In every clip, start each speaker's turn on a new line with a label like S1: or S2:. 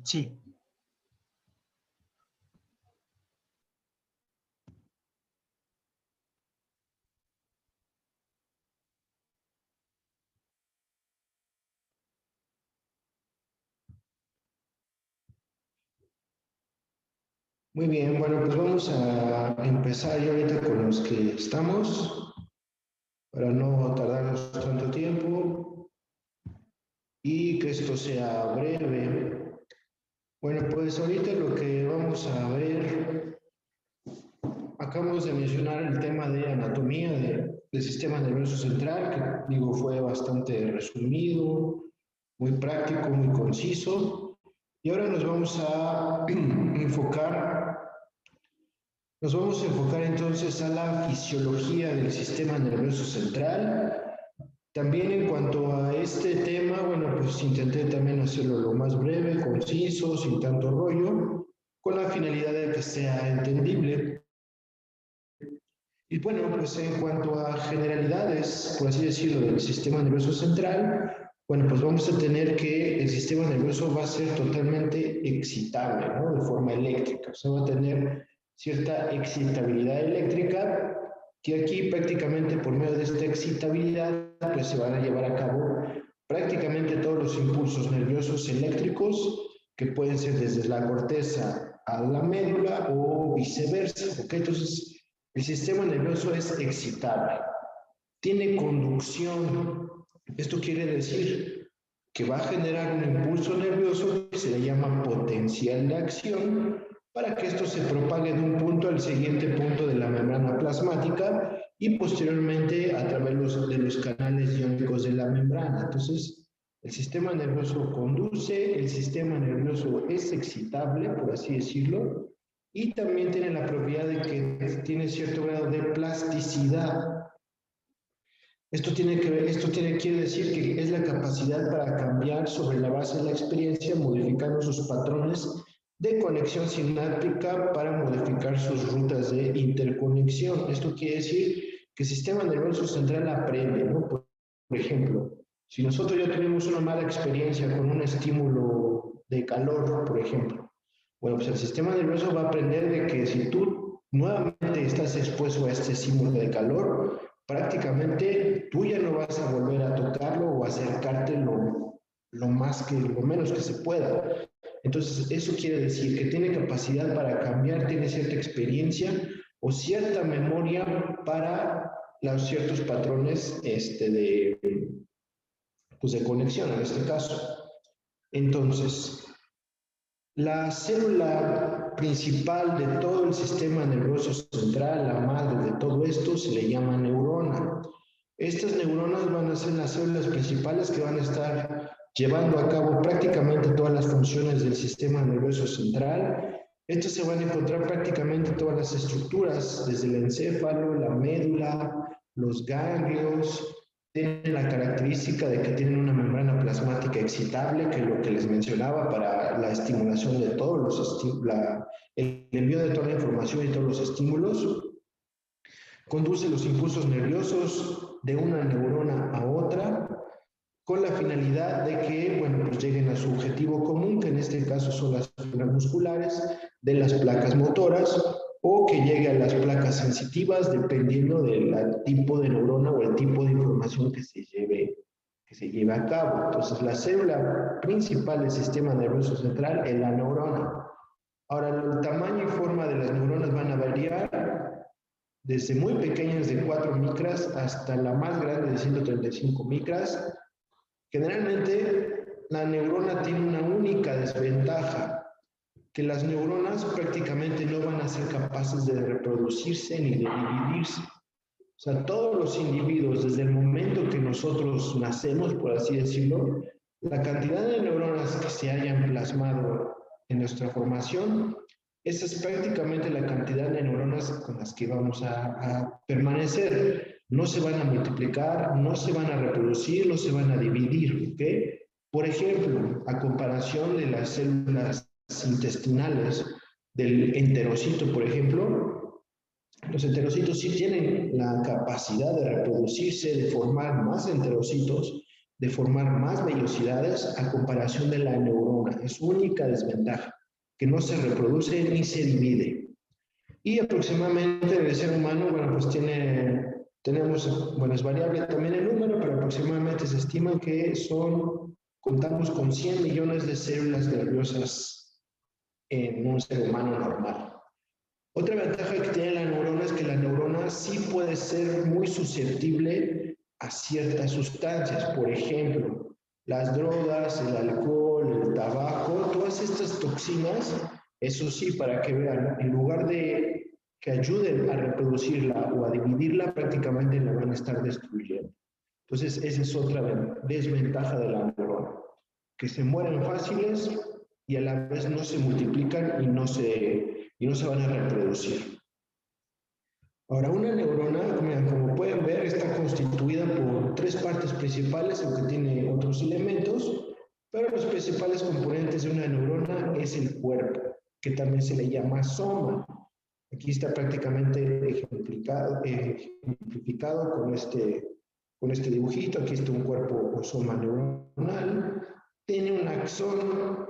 S1: Sí.
S2: Muy bien, bueno, pues vamos a empezar ya ahorita con los que estamos, para no tardarnos tanto tiempo y que esto sea breve. Bueno, pues ahorita lo que vamos a ver, acabamos de mencionar el tema de anatomía del sistema nervioso central, que digo fue bastante resumido, muy práctico, muy conciso. Y ahora nos vamos a enfocar entonces a la fisiología del sistema nervioso central. También en cuanto a este tema, bueno, pues intenté también hacerlo lo más breve, conciso, sin tanto rollo, con la finalidad de que sea entendible. Y bueno, pues en cuanto a generalidades, por así decirlo, del sistema nervioso central, bueno, pues vamos a tener que el sistema nervioso va a ser totalmente excitable, ¿no? De forma eléctrica, o sea, va a tener cierta excitabilidad eléctrica, que aquí prácticamente por medio de esta excitabilidad, pues se van a llevar a cabo prácticamente todos los impulsos nerviosos eléctricos que pueden ser desde la corteza a la médula o viceversa, ¿ok? Entonces, el sistema nervioso es excitable, tiene conducción. Esto quiere decir que va a generar un impulso nervioso que se le llama potencial de acción para que esto se propague de un punto al siguiente punto de la membrana plasmática y posteriormente a través de los canales iónicos de la membrana. Entonces, el sistema nervioso conduce, el sistema nervioso es excitable, por así decirlo, y también tiene la propiedad de que tiene cierto grado de plasticidad. Quiere decir que es la capacidad para cambiar sobre la base de la experiencia, modificando sus patrones de conexión sináptica para modificar sus rutas de interconexión. Esto quiere decir que el sistema nervioso central aprende, ¿no? Por ejemplo, si nosotros ya tuvimos una mala experiencia con un estímulo de calor, por ejemplo, bueno, pues el sistema nervioso va a aprender de que si tú nuevamente estás expuesto a este estímulo de calor, prácticamente tú ya no vas a volver a tocarlo o acercarte lo menos que se pueda. Entonces, eso quiere decir que tiene capacidad para cambiar, tiene cierta experiencia o cierta memoria para los ciertos patrones pues de conexión en este caso. Entonces, la célula principal de todo el sistema nervioso central, la madre de todo esto, se le llama neurona. Estas neuronas van a ser las células principales que van a estar llevando a cabo prácticamente todas las funciones del sistema nervioso central. Estas se van a encontrar prácticamente todas las estructuras, desde el encéfalo, la médula, los ganglios. Tienen la característica de que tienen una membrana plasmática excitable, que es lo que les mencionaba para la estimulación de todos los el envío de toda la información y todos los estímulos. Conduce los impulsos nerviosos de una neurona a otra con la finalidad de que, bueno, pues lleguen a su objetivo común, que en este caso son las fibras musculares de las placas motoras, o que llegue a las placas sensitivas, dependiendo del tipo de neurona o el tipo de información que se lleve a cabo. Entonces, la célula principal del sistema nervioso central es la neurona. Ahora, el tamaño y forma de las neuronas van a variar desde muy pequeñas de 4 micras hasta la más grande de 135 micras. Generalmente, la neurona tiene una única desventaja, que las neuronas prácticamente no van a ser capaces de reproducirse ni de dividirse. O sea, todos los individuos, desde el momento que nosotros nacemos, por así decirlo, la cantidad de neuronas que se hayan plasmado en nuestra formación, esa es prácticamente la cantidad de neuronas con las que vamos a permanecer. No se van a multiplicar, no se van a reproducir, no se van a dividir, ¿ok? Por ejemplo, a comparación de las células intestinales del enterocito, por ejemplo, los enterocitos sí tienen la capacidad de reproducirse, de formar más enterocitos, de formar más vellosidades a comparación de la neurona. Es su única desventaja, que no se reproduce ni se divide. Y aproximadamente el ser humano, bueno, pues tenemos, bueno, es variable también el número, pero aproximadamente se estima que contamos con 100 millones de células nerviosas en un ser humano normal. Otra ventaja que tiene la neurona es que la neurona sí puede ser muy susceptible a ciertas sustancias. Por ejemplo, las drogas, el alcohol, el tabaco, todas estas toxinas, eso sí, para que vean, en lugar de que ayuden a reproducirla o a dividirla, prácticamente la van a estar destruyendo. Entonces, esa es otra desventaja de la neurona, que se mueren fáciles y a la vez no se multiplican y no se van a reproducir. Ahora, una neurona, como pueden ver, está constituida por 3 partes principales, aunque tiene otros elementos, pero los principales componentes de una neurona es el cuerpo, que también se le llama soma. Aquí está prácticamente ejemplificado con este dibujito. Aquí está un cuerpo o soma neuronal. Tiene un axón.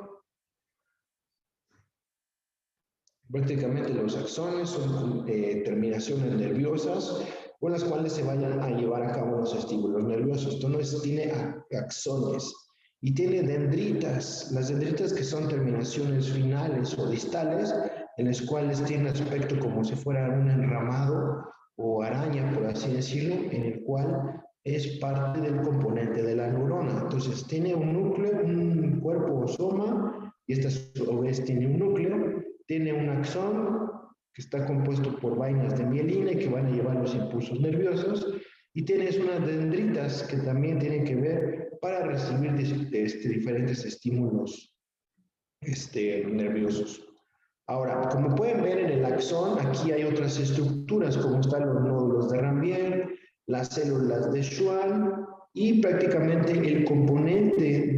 S2: Prácticamente los axones son terminaciones nerviosas con las cuales se vayan a llevar a cabo los estímulos nerviosos. Entonces tiene axones y tiene dendritas. Las dendritas, que son terminaciones finales o distales, en las cuales tiene aspecto como si fuera un enramado o araña, por así decirlo, en el cual es parte del componente de la neurona. Entonces tiene un núcleo, un cuerpo o soma, y esta a su vez tiene un núcleo. Tiene un axón que está compuesto por vainas de mielina y que van a llevar los impulsos nerviosos, y tienes unas dendritas que también tienen que ver para recibir diferentes estímulos nerviosos. Ahora, como pueden ver en el axón, aquí hay otras estructuras, como están los nódulos de Ranvier, las células de Schwann, y prácticamente el componente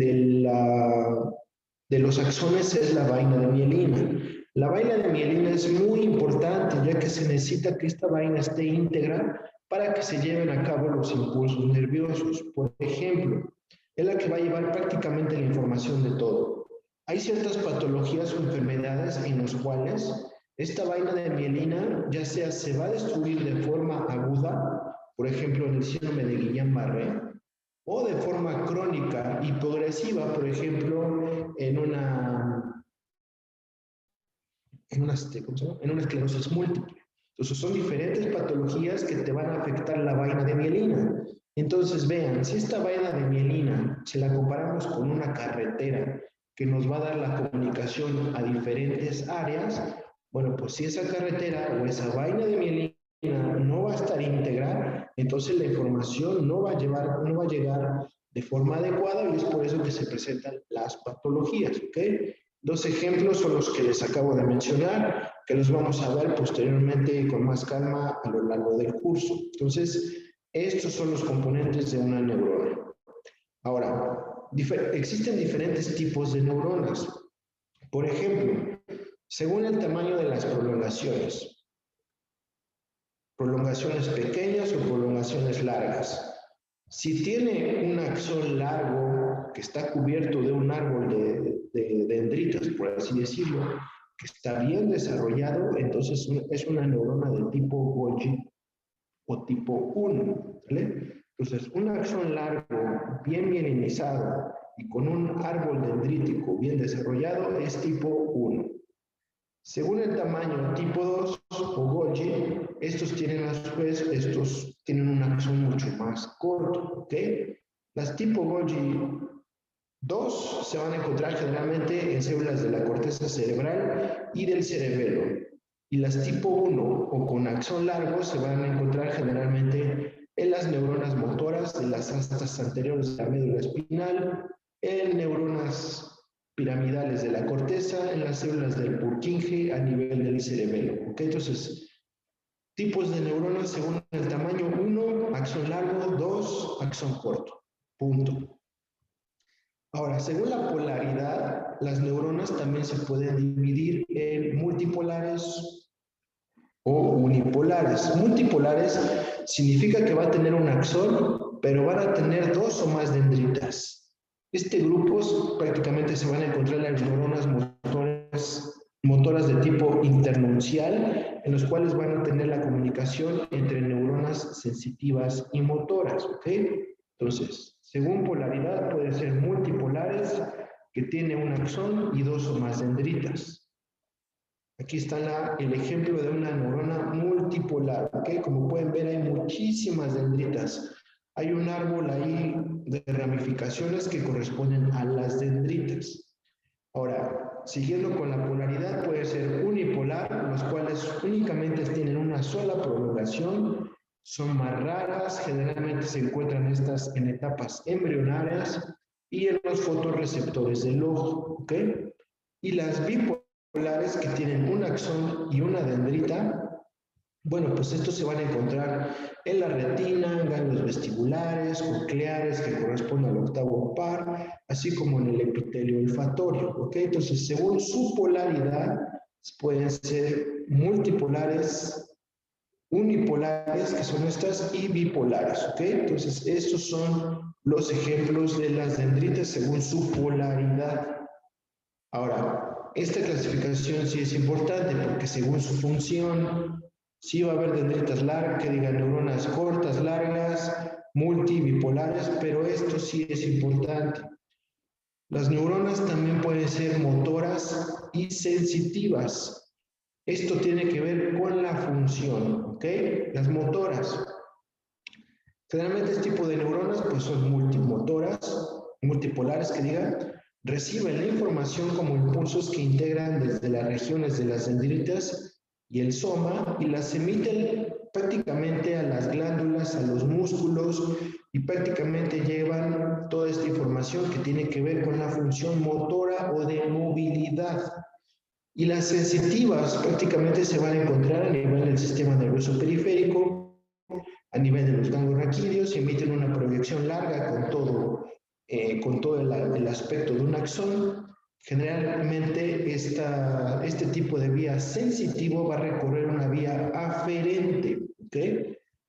S2: de los axones es la vaina de mielina. La vaina de mielina es muy importante, ya que se necesita que esta vaina esté íntegra para que se lleven a cabo los impulsos nerviosos. Por ejemplo, es la que va a llevar prácticamente la información de todo. Hay ciertas patologías o enfermedades en las cuales esta vaina de mielina ya sea se va a destruir de forma aguda, por ejemplo en el síndrome de Guillain-Barré, o de forma crónica y progresiva, por ejemplo en una esclerosis múltiple. Entonces son diferentes patologías que te van a afectar la vaina de mielina. Entonces vean, si esta vaina de mielina, si la comparamos con una carretera que nos va a dar la comunicación a diferentes áreas, bueno, pues si esa carretera o esa vaina de mielina no va a estar íntegra, entonces la información no va a llegar de forma adecuada, y es por eso que se presentan las patologías, ¿ok? 2 ejemplos son los que les acabo de mencionar, que los vamos a ver posteriormente con más calma a lo largo del curso. Entonces, estos son los componentes de una neurona. Ahora, existen diferentes tipos de neuronas. Por ejemplo, según el tamaño de las prolongaciones pequeñas o prolongaciones largas. Si tiene un axón largo que está cubierto de un árbol de dendritas, por así decirlo, que está bien desarrollado, entonces es una neurona de tipo Golgi o tipo 1, ¿vale? Entonces, un axón largo, bien mielinizado y con un árbol dendrítico bien desarrollado es tipo 1. Según el tamaño tipo 2 o Golgi, estos tienen un axón mucho más corto, ¿ok? Las tipo Golgi 2 se van a encontrar generalmente en células de la corteza cerebral y del cerebelo. Y las tipo 1 o con axón largo se van a encontrar generalmente en las neuronas motoras de las astas anteriores de la médula espinal, en neuronas piramidales de la corteza, en las células del Purkinje a nivel del cerebelo. ¿Okay? Entonces, tipos de neuronas según el tamaño: 1, axón largo; 2, axón corto. Punto. Ahora, según la polaridad, las neuronas también se pueden dividir en multipolares o unipolares. Multipolares significa que va a tener un axón pero van a tener 2 o más dendritas. Grupos prácticamente se van a encontrar en las neuronas motoras de tipo internuncial, en los cuales van a tener la comunicación entre neuronas sensitivas y motoras, ¿ok? Entonces, según polaridad, puede ser multipolares, que tiene un axón y 2 o más dendritas. Aquí está el ejemplo de una neurona multipolar, ¿ok? Como pueden ver, hay muchísimas dendritas. Hay un árbol ahí de ramificaciones que corresponden a las dendritas. Ahora, siguiendo con la polaridad, puede ser unipolar, los cuales únicamente tienen una sola prolongación, son más raras, generalmente se encuentran estas en etapas embrionarias y en los fotorreceptores del ojo, ¿ok? Y las bipolares, que tienen un axón y una dendrita, bueno, pues estos se van a encontrar en la retina, en ganglios vestibulares, cocleares, que corresponden al octavo par, así como en el epitelio olfatorio, ¿ok? Entonces, según su polaridad, pueden ser multipolares, unipolares, que son estas, y bipolares, ¿ok? Entonces, estos son los ejemplos de las dendritas según su polaridad. Ahora, esta clasificación sí es importante porque según su función, sí va a haber dendritas largas, que digan neuronas cortas, largas, multibipolares, pero esto sí es importante. Las neuronas también pueden ser motoras y sensitivas. Esto tiene que ver con la función, ¿ok? Las motoras. Generalmente este tipo de neuronas pues son multimotoras, multipolares que digan, reciben la información como impulsos que integran desde las regiones de las dendritas y el soma y las emiten prácticamente a las glándulas, a los músculos y prácticamente llevan toda esta información que tiene que ver con la función motora o de movilidad. Y las sensitivas prácticamente se van a encontrar a nivel del sistema nervioso periférico, a nivel de los ganglios raquídeos, emiten una proyección larga con todo el aspecto de un axón. Generalmente este tipo de vía sensitivo va a recorrer una vía aferente, ¿ok?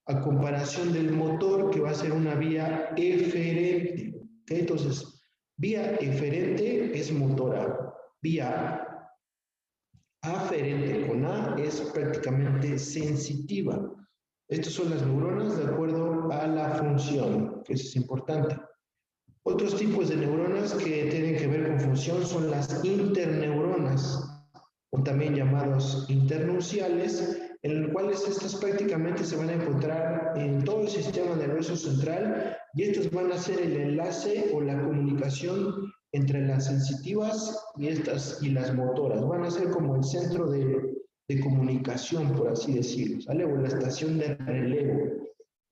S2: A comparación del motor, que va a ser una vía eferente, ¿ok? Entonces, vía eferente es motora, vía aferente con A es prácticamente sensitiva. Estas son las neuronas de acuerdo a la función, que eso es importante. Otros tipos de neuronas que tienen que ver con función son las interneuronas, o también llamados internunciales, en los cuales estas prácticamente se van a encontrar en todo el sistema nervioso central y estos van a ser el enlace o la comunicación entre las sensitivas y las motoras. Van a ser como el centro de comunicación, por así decirlo, ¿sale? O la estación de relevo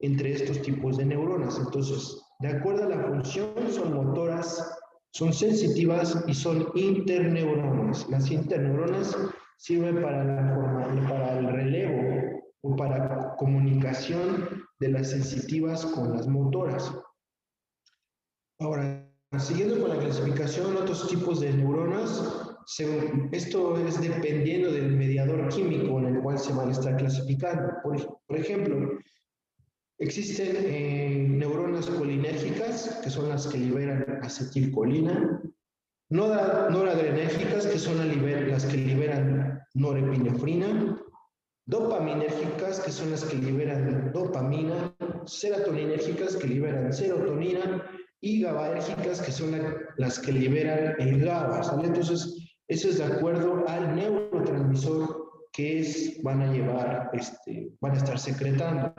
S2: entre estos tipos de neuronas. Entonces, de acuerdo a la función, son motoras, son sensitivas y son interneuronas. Las interneuronas sirven para el relevo o para comunicación de las sensitivas con las motoras. Ahora, siguiendo con la clasificación, otros tipos de neuronas, esto es dependiendo del mediador químico en el cual se van a estar clasificando. Por ejemplo, existen neuronas colinérgicas, que son las que liberan acetilcolina, noradrenérgicas, que son las que liberan norepinefrina, dopaminérgicas, que son las que liberan dopamina, serotoninérgicas, que liberan serotonina, y GABAérgicas, que son las que liberan el GABA, ¿sale? Entonces, eso es de acuerdo al neurotransmisor que van a estar secretando.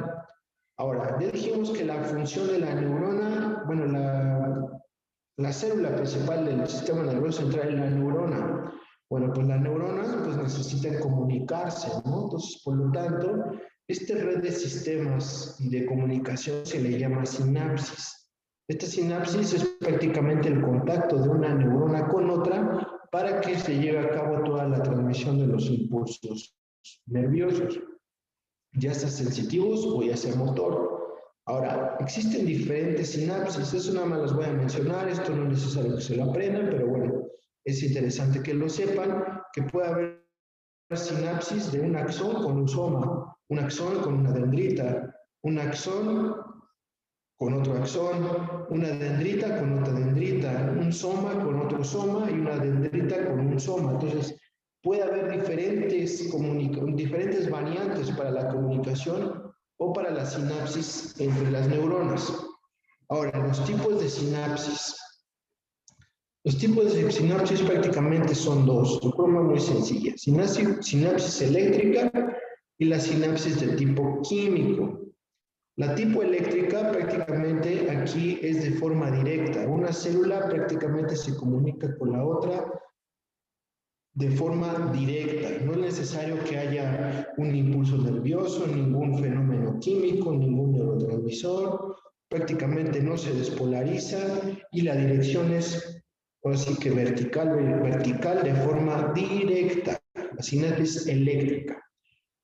S2: Ahora, ya dijimos que la función de la neurona, bueno, la célula principal del sistema nervioso central es la neurona. Bueno, pues las neuronas pues necesitan comunicarse, ¿no? Entonces, por lo tanto, esta red de sistemas y de comunicación se le llama sinapsis. Esta sinapsis es prácticamente el contacto de una neurona con otra para que se lleve a cabo toda la transmisión de los impulsos nerviosos, ya sea sensitivos o ya sea motor. Ahora, existen diferentes sinapsis, eso nada más las voy a mencionar, esto no es necesario que se lo aprendan, pero bueno, es interesante que lo sepan, que puede haber sinapsis de un axón con un soma, un axón con una dendrita, un axón con otro axón, una dendrita con otra dendrita, un soma con otro soma y una dendrita con un soma. Entonces, puede haber diferentes variantes para la comunicación o para la sinapsis entre las neuronas. Ahora, los tipos de sinapsis. Los tipos de sinapsis prácticamente son dos, de forma muy sencilla. Sinapsis eléctrica y la sinapsis de tipo químico. La tipo eléctrica prácticamente aquí es de forma directa. Una célula prácticamente se comunica con la otra de forma directa. No es necesario que haya un impulso nervioso, ningún fenómeno químico, ningún neurotransmisor. Prácticamente no se despolariza y la dirección es así que vertical de forma directa. La sinapsis eléctrica.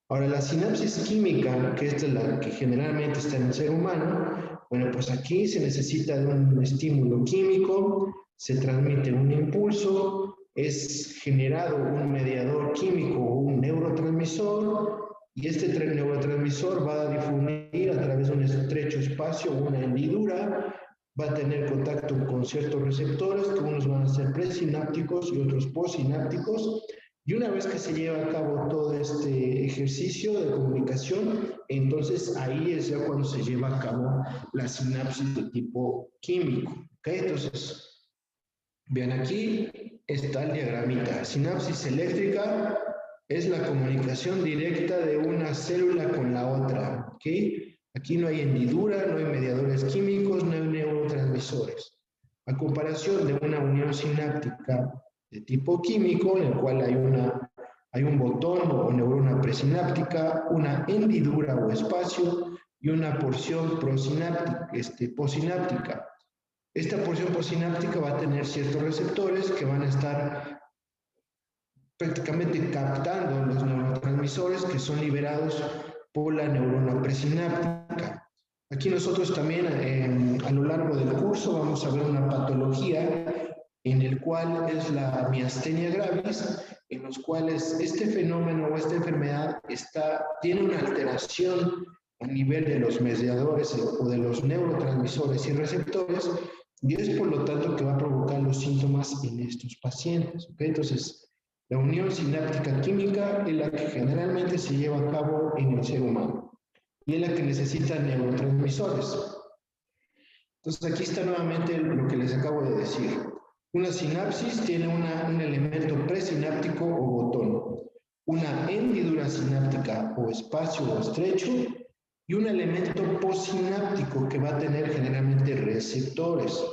S2: Ahora, la sinapsis química, que esta es la que generalmente está en el ser humano, bueno, pues aquí se necesita de un estímulo químico, se transmite un impulso, es generado un mediador químico o un neurotransmisor, y este neurotransmisor va a difundir a través de un estrecho espacio, una hendidura, va a tener contacto con ciertos receptores, que unos van a ser presinápticos y otros postsinápticos. Y una vez que se lleva a cabo todo este ejercicio de comunicación, entonces ahí es ya cuando se lleva a cabo la sinapsis de tipo químico. ¿Okay? Entonces, vean aquí está el diagramita. Sinapsis eléctrica es la comunicación directa de una célula con la otra. ¿Okay? Aquí no hay hendidura, no hay mediadores químicos, no hay neurotransmisores. A comparación de una unión sináptica de tipo químico, en el cual hay un botón o neurona presináptica, una hendidura o espacio y una porción posináptica. Esta porción posináptica va a tener ciertos receptores que van a estar prácticamente captando los neurotransmisores que son liberados por la neurona presináptica. Aquí nosotros también a lo largo del curso vamos a ver una patología en el cual es la miastenia gravis, en los cuales este fenómeno o esta enfermedad tiene una alteración a nivel de los mediadores o de los neurotransmisores y receptores, y es por lo tanto que va a provocar los síntomas en estos pacientes. ¿Okay? Entonces, la unión sináptica química es la que generalmente se lleva a cabo en el ser humano y es la que necesita neurotransmisores. Entonces, aquí está nuevamente lo que les acabo de decir. Una sinapsis tiene un elemento presináptico o botón, una hendidura sináptica o espacio o estrecho y un elemento postsináptico que va a tener generalmente receptores.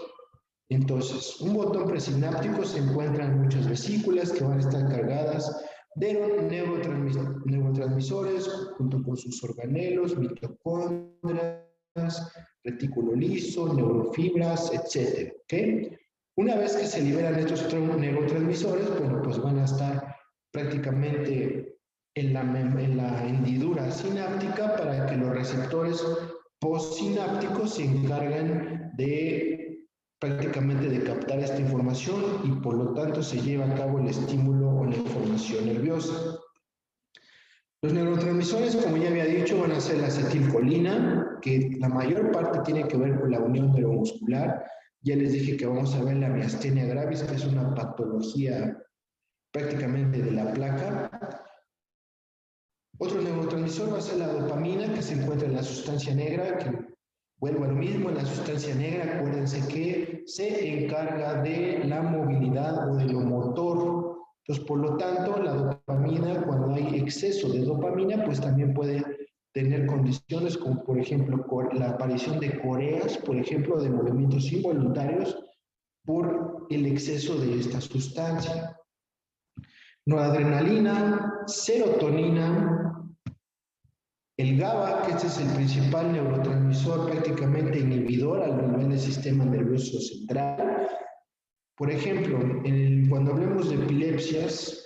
S2: Entonces, un botón presináptico se encuentra en muchas vesículas que van a estar cargadas de neurotransmisores junto con sus organelos, mitocondrias, retículo liso, neurofibras, etc. ¿Okay? Una vez que se liberan estos neurotransmisores, bueno, pues van a estar prácticamente en la hendidura sináptica para que los receptores postsinápticos se encarguen prácticamente de captar esta información y por lo tanto se lleva a cabo el estímulo o la información nerviosa. Los neurotransmisores, como ya había dicho, van a ser la acetilcolina, que la mayor parte tiene que ver con la unión neuromuscular. Ya les dije que vamos a ver la miastenia gravis, que es una patología prácticamente de la placa. Otro neurotransmisor va a ser la dopamina, que se encuentra en la sustancia negra, que vuelvo a lo mismo, en la sustancia negra, acuérdense que se encarga de la movilidad o de lo motor. Entonces, por lo tanto, la dopamina, cuando hay exceso de dopamina, pues también puede tener condiciones como, por ejemplo, la aparición de coreas, por ejemplo, de movimientos involuntarios por el exceso de esta sustancia. Noradrenalina, serotonina, el GABA, que este es el principal neurotransmisor prácticamente inhibidor al nivel del sistema nervioso central. Por ejemplo, cuando hablemos de epilepsias,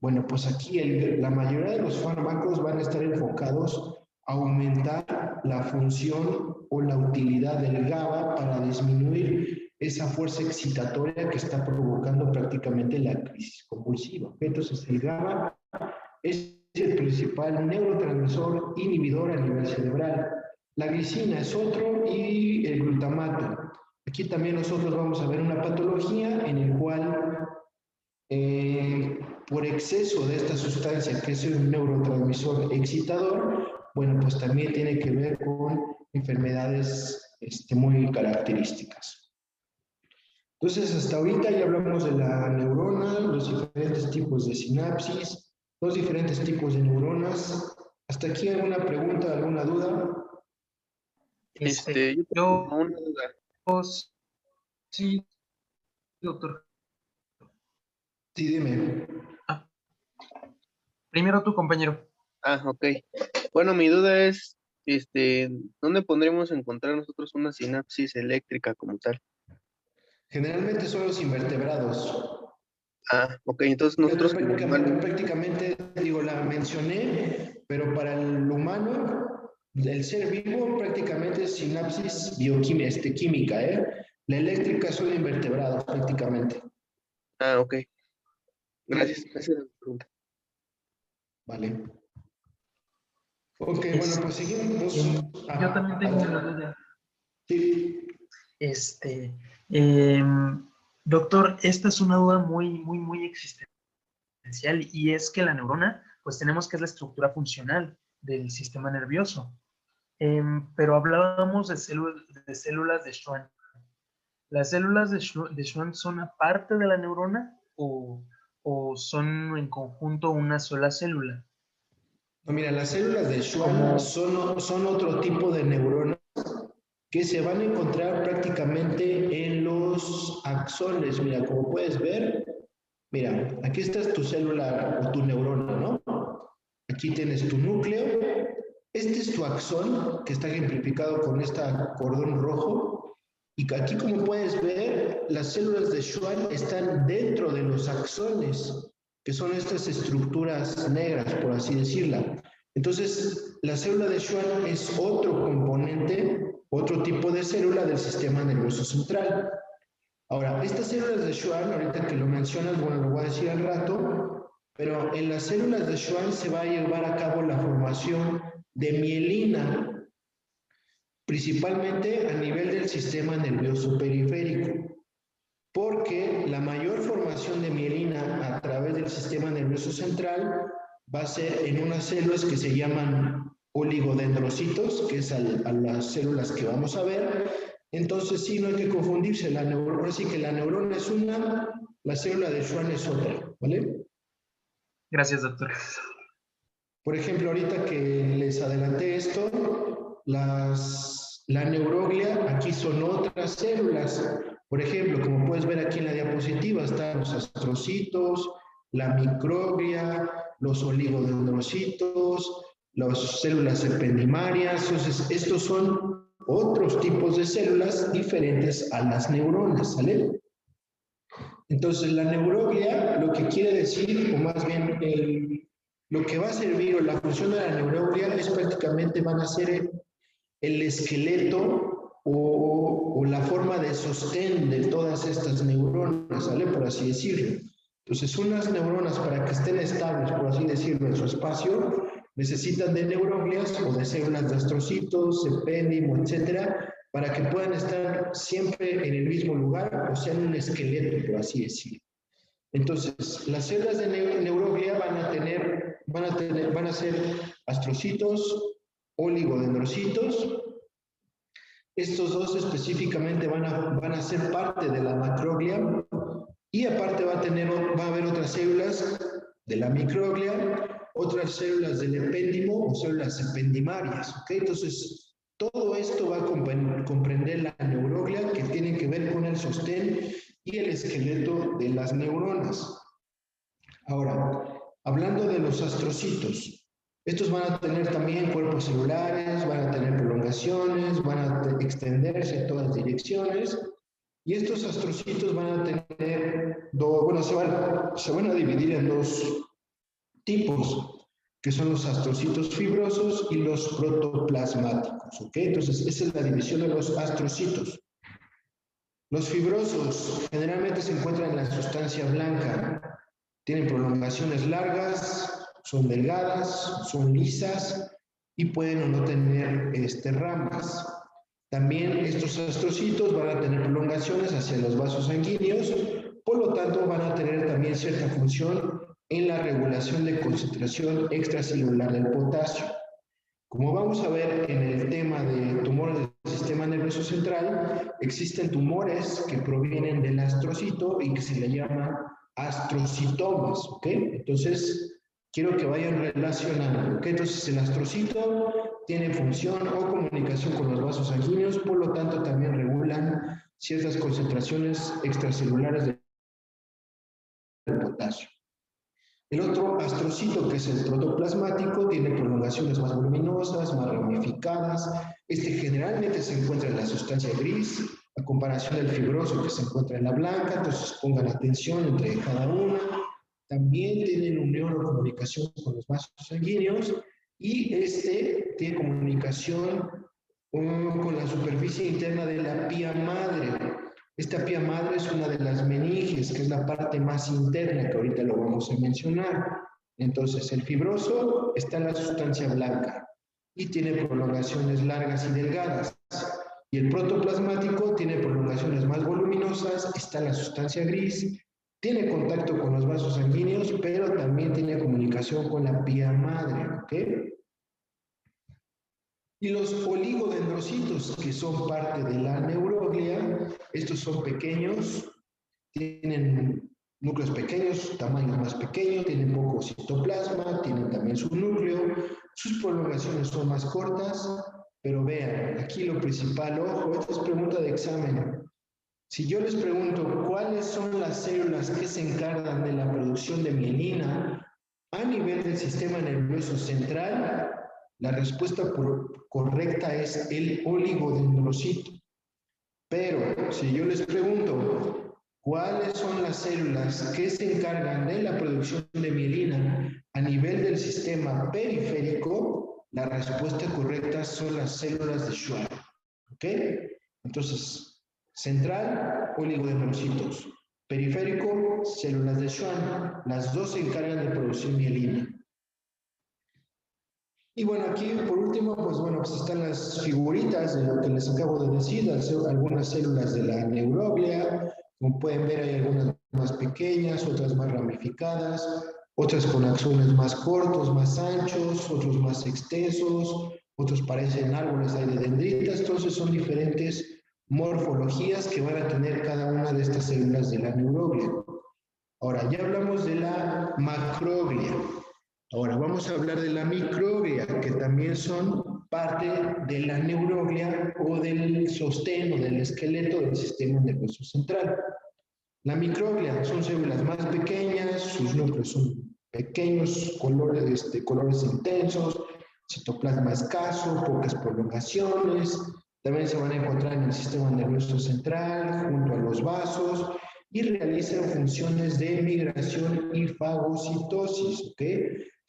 S2: bueno, pues aquí la mayoría de los fármacos van a estar enfocados a aumentar la función o la utilidad del GABA para disminuir esa fuerza excitatoria que está provocando prácticamente la crisis convulsiva. Entonces, el GABA es el principal neurotransmisor inhibidor a nivel cerebral. La glicina es otro y el glutamato. Aquí también nosotros vamos a ver una patología en el cual por exceso de esta sustancia, que es un neurotransmisor excitador, bueno, pues también tiene que ver con enfermedades muy características. Entonces, hasta ahorita ya hablamos de la neurona, los diferentes tipos de sinapsis, los diferentes tipos de neuronas. ¿Hasta aquí alguna pregunta, alguna duda?
S1: Yo
S3: Yo,
S1: tengo una duda.
S3: sí, doctor.
S2: Sí, dime.
S3: Ah, primero tu compañero.
S1: Ok. Bueno, mi duda es, ¿dónde podremos encontrar nosotros una sinapsis eléctrica como tal?
S2: Generalmente son los invertebrados.
S1: Ok, entonces nosotros como humanos,
S2: Prácticamente, digo, la mencioné, pero para el humano, el ser vivo prácticamente es sinapsis química, ¿eh? La eléctrica son invertebrados prácticamente.
S1: ok, gracias.
S2: ¿Sí?
S1: Esa era mi pregunta.
S2: Vale. Ok, bueno, pues seguimos.
S3: Yo también tengo una
S2: Adelante.
S3: duda.
S2: Sí.
S3: Este, em, Doctor, esta es una duda muy existencial y es que la neurona, pues tenemos que es la estructura funcional del sistema nervioso. Pero hablábamos de células de Schwann. ¿Las células de Schwann son aparte de la neurona o son en conjunto una sola célula?
S2: No, mira, las células de Schwann son otro tipo de neuronas que se van a encontrar prácticamente en los axones. Mira, como puedes ver, mira, aquí está tu célula o tu neurona, ¿no? Aquí tienes tu núcleo. Este es tu axón, que está ejemplificado con este cordón rojo. Y aquí, como puedes ver, las células de Schwann están dentro de los axones, que son estas estructuras negras, por así decirla. Entonces, la célula de Schwann es otro componente, otro tipo de célula del sistema nervioso central. Ahora, estas células de Schwann, ahorita que lo mencionas, bueno, lo voy a decir al rato, pero en las células de Schwann se va a llevar a cabo la formación de mielina, principalmente a nivel del sistema nervioso periférico, porque la mayor formación de mielina a través del sistema nervioso central va a ser en unas células que se llaman oligodendrocitos, que es a las células que vamos a ver. Entonces, sí, no hay que confundirse. La neurona, sí que la neurona es una, la célula de Schwann es otra, ¿vale?
S3: Gracias, doctor.
S2: Por ejemplo, ahorita que les adelanté esto, la neuroglia, aquí son otras células. Por ejemplo, como puedes ver aquí en la diapositiva, están los astrocitos, la microglia, los oligodendrocitos, las células ependimarias. Entonces, estos son otros tipos de células diferentes a las neuronas, ¿sale? Entonces, la neuroglia lo que quiere decir, o más bien lo que va a servir o la función de la neuroglia es prácticamente van a ser el esqueleto o la forma de sostén de todas estas neuronas, ¿sale? Por así decirlo. Entonces, unas neuronas para que estén estables, por así decirlo, en su espacio, necesitan de neuroglias o de células de astrocitos, epéndimo, etcétera, para que puedan estar siempre en el mismo lugar o sean un esqueleto, por así decirlo. Entonces, las células de neuroglia van a ser astrocitos, oligodendrocitos. Estos dos específicamente van a ser parte de la macroglia y aparte va a haber otras células de la microglia, otras células del epéndimo o células ependimarias, ¿ok? Entonces, todo esto va a comprender la neuroglia que tiene que ver con el sostén y el esqueleto de las neuronas. Ahora, hablando de los astrocitos, estos van a tener también cuerpos celulares, van a tener prolongaciones, van a extenderse a todas direcciones y estos astrocitos van a tener, se van a dividir en dos tipos, que son los astrocitos fibrosos y los protoplasmáticos, ¿ok? Entonces, esa es la división de los astrocitos. Los fibrosos generalmente se encuentran en la sustancia blanca, tienen prolongaciones largas, son delgadas, son lisas y pueden o no tener ramas. También estos astrocitos van a tener prolongaciones hacia los vasos sanguíneos, por lo tanto van a tener también cierta función en la regulación de concentración extracelular del potasio. Como vamos a ver en el tema de tumores del sistema nervioso central, existen tumores que provienen del astrocito y que se le llaman astrocitomas, ¿ok? Entonces, quiero que vayan relacionando, ¿ok? Entonces, el astrocito tiene función o comunicación con los vasos sanguíneos, por lo tanto, también regulan ciertas concentraciones extracelulares de potasio. El otro astrocito, que es el protoplasmático, tiene prolongaciones más voluminosas, más ramificadas. Generalmente se encuentra en la sustancia gris, a comparación del fibroso que se encuentra en la blanca, entonces pongan atención entre cada una. También tienen unión o comunicación con los vasos sanguíneos y tiene comunicación con la superficie interna de la pía madre. Esta pía madre es una de las meninges, que es la parte más interna, que ahorita lo vamos a mencionar. Entonces, el fibroso está en la sustancia blanca y tiene prolongaciones largas y delgadas. Y el protoplasmático tiene prolongaciones más voluminosas, está en la sustancia gris, tiene contacto con los vasos sanguíneos, pero también tiene comunicación con la pía madre, ¿ok? Y los oligodendrocitos, que son parte de la neuroglia, estos son pequeños, tienen núcleos pequeños, tamaños más pequeños, tienen poco citoplasma, tienen también su núcleo, sus prolongaciones son más cortas, pero vean, aquí lo principal, ojo, esta es pregunta de examen. Si yo les pregunto cuáles son las células que se encargan de la producción de mielina a nivel del sistema nervioso central, la respuesta correcta es el oligodendrocito. Pero si yo les pregunto cuáles son las células que se encargan de la producción de mielina a nivel del sistema periférico, la respuesta correcta son las células de Schwann. ¿Ok? Entonces, central, oligodendrocitos. Periférico, células de Schwann. Las dos se encargan de producir mielina. Y bueno, aquí por último, pues están las figuritas de lo que les acabo de decir, algunas células de la neuroglia, como pueden ver hay algunas más pequeñas, otras más ramificadas, otras con axones más cortos, más anchos, otros más extensos, otros parecen árboles de dendritas, entonces son diferentes morfologías que van a tener cada una de estas células de la neuroglia. Ahora, ya hablamos de la macroglia. Ahora vamos a hablar de la microglia, que también son parte de la neuroglia o del sostén o del esqueleto del sistema nervioso central. La microglia son células más pequeñas, sus núcleos son pequeños, colores intensos, citoplasma escaso, pocas prolongaciones. También se van a encontrar en el sistema nervioso central, junto a los vasos, y realizan funciones de migración y fagocitosis, ¿ok?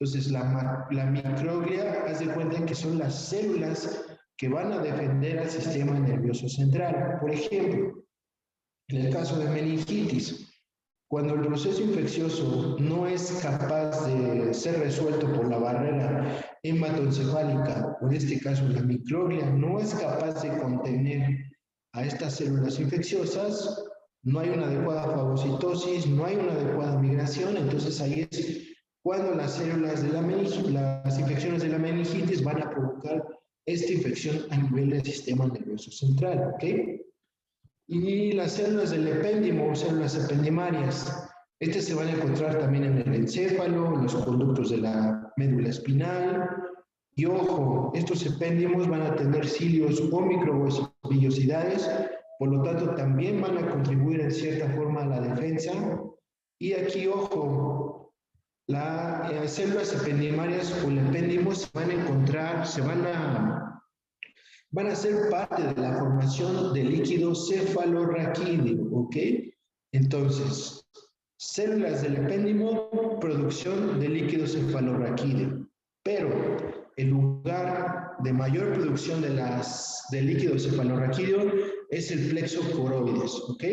S2: Entonces, la microglia, haz de cuenta que son las células que van a defender al sistema nervioso central. Por ejemplo, en el caso de meningitis, cuando el proceso infeccioso no es capaz de ser resuelto por la barrera hematoencefálica, o en este caso la microglia no es capaz de contener a estas células infecciosas, no hay una adecuada fagocitosis, no hay una adecuada migración, entonces ahí es cuando las células de las infecciones de la meningitis van a provocar esta infección a nivel del sistema nervioso central, ¿ok? Y las células del epéndimo, células ependimarias, estas se van a encontrar también en el encéfalo, en los conductos de la médula espinal. Y ojo, estos epéndimos van a tener cilios o microvellosidades, por lo tanto también van a contribuir en cierta forma a la defensa. Y aquí, ojo, las células ependimarias o el epéndimo se van a encontrar, van a ser parte de la formación de líquido cefalorraquídeo, ¿ok? Entonces, células del epéndimo, producción de líquido cefalorraquídeo. Pero el lugar de mayor producción de líquido cefalorraquídeo es el plexo coroides, ¿ok?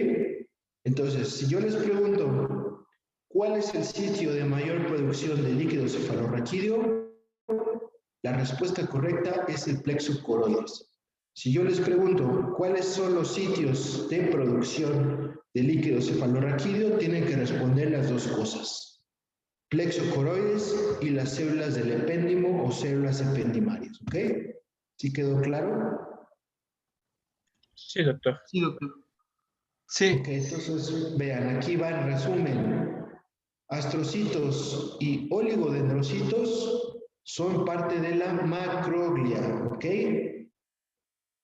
S2: Entonces, si yo les pregunto, ¿cuál es el sitio de mayor producción de líquido cefalorraquídeo? La respuesta correcta es el plexo coroides. Si yo les pregunto cuáles son los sitios de producción de líquido cefalorraquídeo, tienen que responder las dos cosas: plexo coroides y las células del epéndimo o células ependimarias. ¿Ok? ¿Sí quedó claro?
S4: Sí, doctor.
S3: Sí, doctor.
S4: Sí.
S2: Ok, entonces vean, aquí va el resumen. Astrocitos y oligodendrocitos son parte de la macroglia, ¿ok?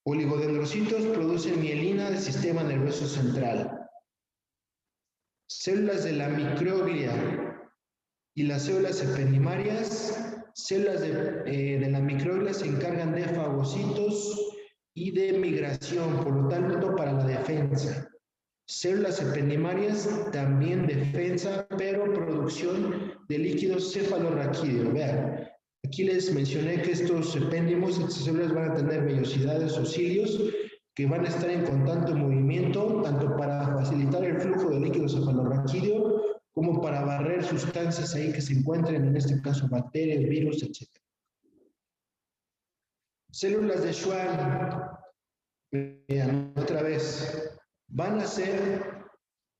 S2: Oligodendrocitos producen mielina del sistema nervioso central. Células de la microglia y las células ependimarias, células de la microglia se encargan de fagocitos y de migración, por lo tanto, para la defensa. Células ependimarias, también defensa, pero producción de líquido cefalorraquídeo. Vean, aquí les mencioné que estos epéndimos, estas células van a tener vellosidades o cilios que van a estar en constante movimiento, tanto para facilitar el flujo de líquido cefalorraquídeo como para barrer sustancias ahí que se encuentren, en este caso bacterias, virus, etc. Células de Schwann, vean otra vez, van a ser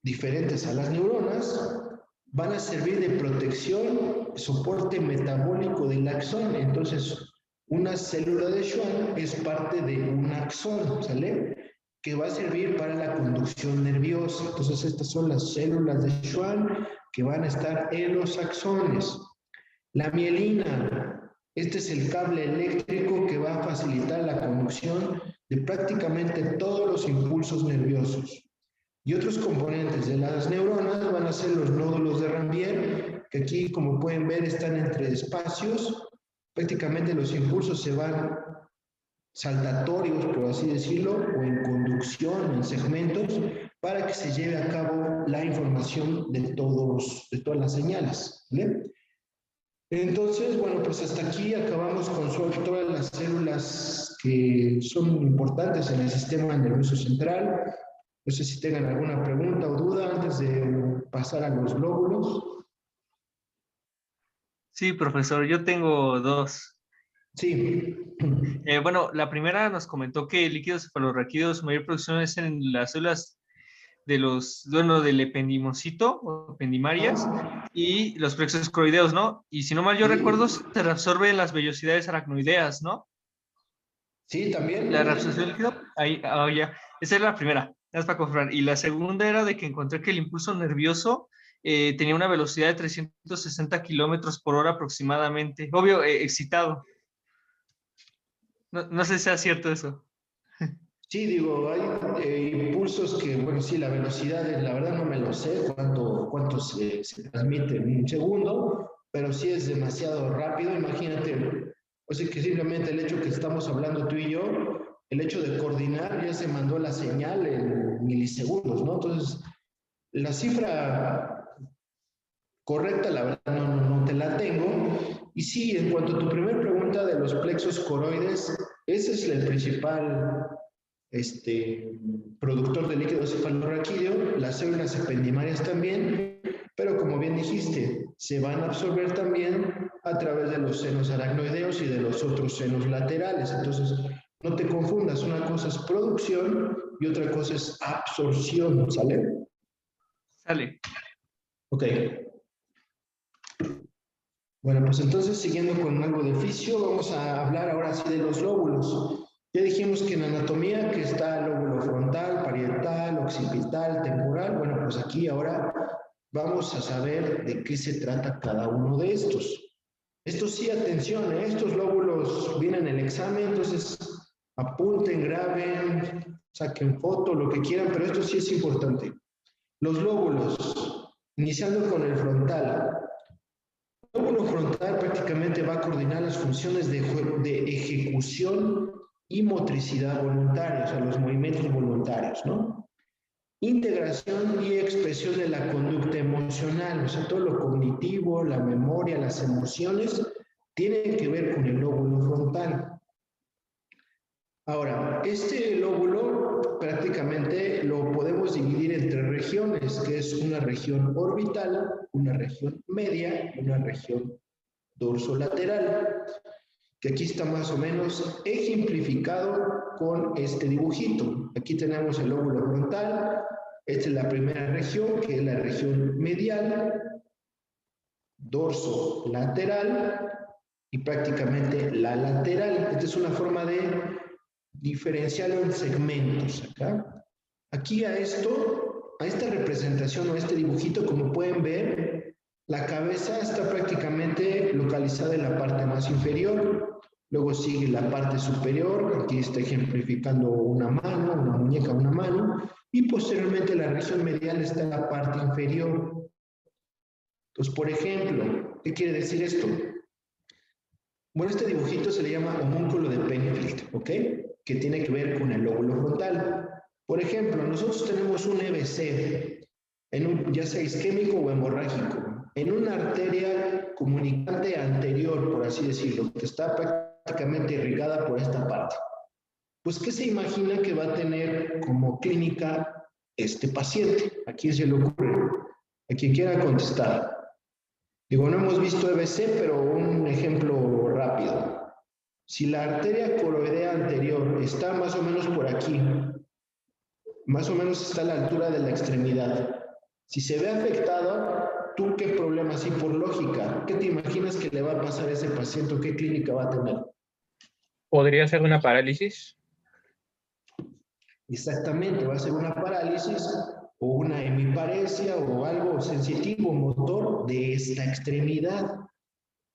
S2: diferentes a las neuronas, van a servir de protección, soporte metabólico del axón. Entonces, una célula de Schwann es parte de un axón, ¿sale? Que va a servir para la conducción nerviosa. Entonces, estas son las células de Schwann que van a estar en los axones. La mielina, este es el cable eléctrico que va a facilitar la conducción de prácticamente todos los impulsos nerviosos. Y otros componentes de las neuronas van a ser los nódulos de Ranvier, que aquí, como pueden ver, están entre espacios. Prácticamente los impulsos se van saltatorios, por así decirlo, o en conducción, en segmentos, para que se lleve a cabo la información de todas las señales, ¿vale? Entonces, bueno, pues hasta aquí acabamos con todas las células que son importantes en el sistema nervioso central. No sé si tengan alguna pregunta o duda antes de pasar a los lóbulos.
S4: Sí, profesor, yo tengo dos.
S2: Sí.
S4: Bueno, la primera nos comentó que el líquido cefalorraquídeo, su mayor producción es en las células de del ependimocito o ependimarias y los plexos coroideos, ¿no? Y si no mal yo recuerdo, se reabsorbe en las vellosidades aracnoideas, ¿no?
S2: Sí, también.
S4: La reabsorción del líquido, ahí, ya. Esa es la primera, es para confirmar. Y la segunda era de que encontré que el impulso nervioso tenía una velocidad de 360 kilómetros por hora aproximadamente. Obvio, excitado. No sé si sea cierto eso.
S2: Sí, digo, hay impulsos que, bueno, sí, la velocidad, la verdad no me lo sé cuánto se transmite en un segundo, pero sí es demasiado rápido. Imagínate, o sea que simplemente el hecho que estamos hablando tú y yo, el hecho de coordinar, ya se mandó la señal en milisegundos, ¿no? Entonces, la cifra correcta, la verdad no te la tengo. Y sí, en cuanto a tu primera pregunta de los plexos coroides, ese es el principal productor de líquido cefalorraquídeo, las células ependimarias también, pero como bien dijiste, se van a absorber también a través de los senos aracnoideos y de los otros senos laterales. Entonces, no te confundas, una cosa es producción y otra cosa es absorción, ¿sale?
S4: Sale.
S2: Ok. Bueno, pues entonces, siguiendo con algo de fisio, vamos a hablar ahora sí de los lóbulos. Ya dijimos que en anatomía que está el lóbulo frontal, parietal, occipital, temporal. Bueno, pues aquí ahora vamos a saber de qué se trata cada uno de estos. Estos sí, atención, estos lóbulos vienen en el examen, entonces apunten, graben, saquen foto, lo que quieran, pero esto sí es importante. Los lóbulos, iniciando con el frontal. El lóbulo frontal prácticamente va a coordinar las funciones de ejecución y motricidad voluntaria, o sea, los movimientos voluntarios, ¿no? Integración y expresión de la conducta emocional, o sea, todo lo cognitivo, la memoria, las emociones, tienen que ver con el lóbulo frontal. Ahora, este lóbulo prácticamente lo podemos dividir entre regiones, que es una región orbital, una región media y una región dorsolateral. que aquí está más o menos ejemplificado con este dibujito. Aquí tenemos el lóbulo frontal, esta es la primera región, que es la región medial, dorso lateral y prácticamente la lateral. Esta es una forma de diferenciarlo en segmentos acá. Aquí a esta representación o a este dibujito, como pueden ver, la cabeza está prácticamente localizada en la parte más inferior. Luego sigue la parte superior, aquí está ejemplificando una mano, una muñeca, una mano, y posteriormente la región medial está en la parte inferior. Entonces, por ejemplo, ¿qué quiere decir esto? Bueno, este dibujito se le llama homúnculo de Penfield, ¿ok? Que tiene que ver con el lóbulo frontal. Por ejemplo, nosotros tenemos un EBC, ya sea isquémico o hemorrágico, en una arteria comunicante anterior, por así decirlo, que está prácticamente irrigada por esta parte. Pues, ¿qué se imagina que va a tener como clínica este paciente? ¿A quién se le ocurre? A quien quiera contestar. Digo, no hemos visto EBC, pero un ejemplo rápido. Si la arteria coroidea anterior está más o menos por aquí, más o menos está a la altura de la extremidad, si se ve afectada, ¿tú qué problema? Así por lógica, ¿qué te imaginas que le va a pasar a ese paciente o qué clínica va a tener?
S5: ¿Podría ser una parálisis?
S2: Exactamente, va a ser una parálisis o una hemiparesia o algo sensitivo motor de esta extremidad.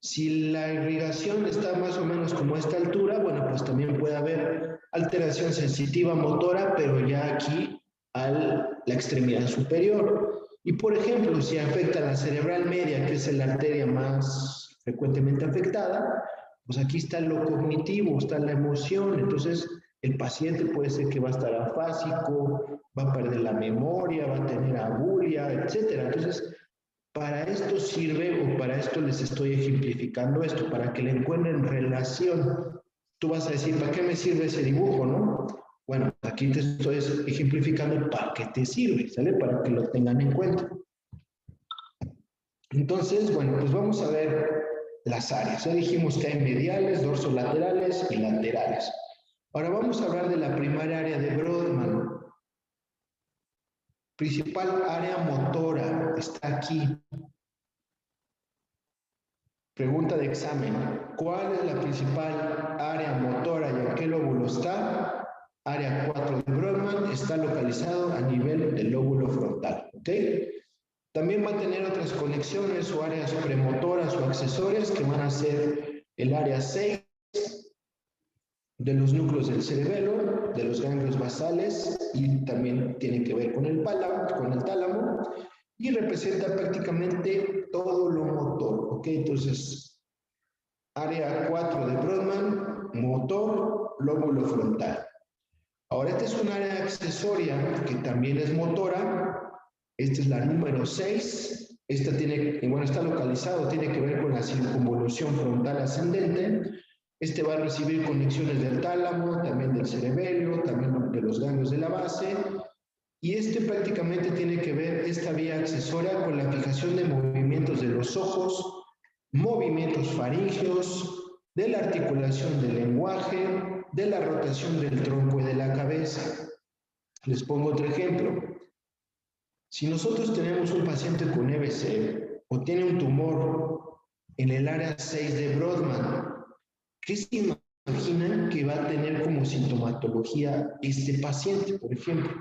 S2: Si la irrigación está más o menos como a esta altura, bueno, pues también puede haber alteración sensitiva motora, pero ya aquí a la extremidad superior. Y por ejemplo, si afecta la cerebral media, que es la arteria más frecuentemente afectada, pues aquí está lo cognitivo, está la emoción. Entonces, el paciente puede ser que va a estar afásico, va a perder la memoria, va a tener abulia, etcétera. Entonces, para esto sirve, o para esto les estoy ejemplificando esto, para que le encuentren relación. Tú vas a decir, ¿para qué me sirve ese dibujo, no? Bueno, aquí te estoy ejemplificando para qué te sirve, ¿sale? Para que lo tengan en cuenta. Entonces, bueno, pues vamos a ver las áreas. Ya dijimos que hay mediales, dorsolaterales y laterales. Ahora vamos a hablar de la primaria área de Brodmann. Principal área motora está aquí. Pregunta de examen. ¿Cuál es la principal área motora y en qué lóbulo está? Área 4 de Brodmann está localizado a nivel del lóbulo frontal. ¿Ok? También va a tener otras conexiones o áreas premotoras o accesorias que van a ser el área 6 de los núcleos del cerebelo, de los ganglios basales, y también tiene que ver con el tálamo, y representa prácticamente todo lo motor, ¿ok? Entonces, área 4 de Brodmann, motor, lóbulo frontal. Ahora, esta es un área accesoria que también es motora. Esta es la número 6. Esta está localizado, tiene que ver con la circunvolución frontal ascendente. Este va a recibir conexiones del tálamo, también del cerebelo, también de los ganglios de la base. Y prácticamente tiene que ver esta vía accesoria con la fijación de movimientos de los ojos, movimientos faríngeos, de la articulación del lenguaje, de la rotación del tronco y de la cabeza. Les pongo otro ejemplo. Si nosotros tenemos un paciente con EBC o tiene un tumor en el área 6 de Brodmann, ¿qué se imaginan que va a tener como sintomatología este paciente, por ejemplo?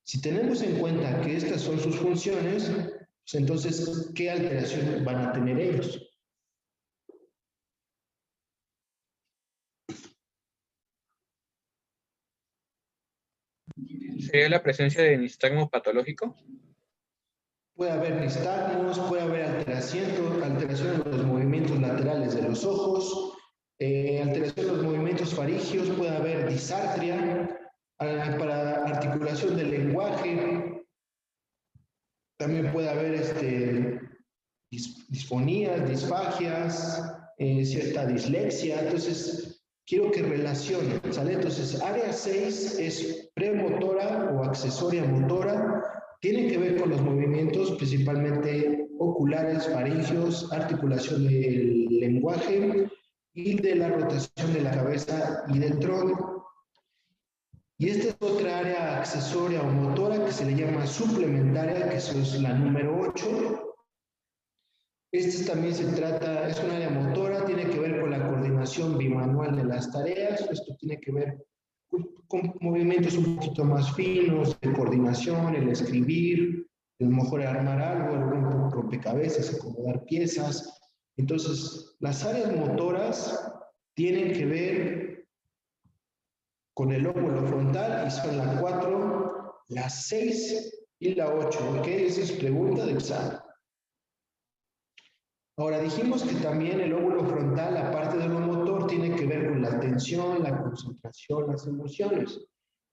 S2: Si tenemos en cuenta que estas son sus funciones, pues entonces, ¿qué alteración van a tener ellos?
S5: ¿Sería la presencia de nistagmo patológico?
S2: Puede haber nistagmos, puede haber alteración de los movimientos laterales de los ojos, alteración de los movimientos farígeos, puede haber disartria, para articulación del lenguaje, también puede haber disfonías, disfagias, cierta dislexia. Entonces, quiero que relacionen, ¿sale? Entonces, área 6 es premotora o accesoria motora, tiene que ver con los movimientos principalmente oculares, faríngeos, articulación del lenguaje, y de la rotación de la cabeza y del tronco. Y esta es otra área accesoria o motora que se le llama suplementaria, que eso es la número 8. Esta también se trata, es un área motora, tiene que ver con la coordinación bimanual de las tareas. Esto tiene que ver con movimientos un poquito más finos, de coordinación, el escribir, el mejor armar algo, algún rompecabezas, acomodar piezas. Entonces, las áreas motoras tienen que ver con el lóbulo frontal y son la 4, la 6 y la 8, ¿ok? Esa es pregunta de examen. Ahora, dijimos que también el lóbulo frontal, aparte de lo motor, tiene que ver con la atención, la concentración, las emociones.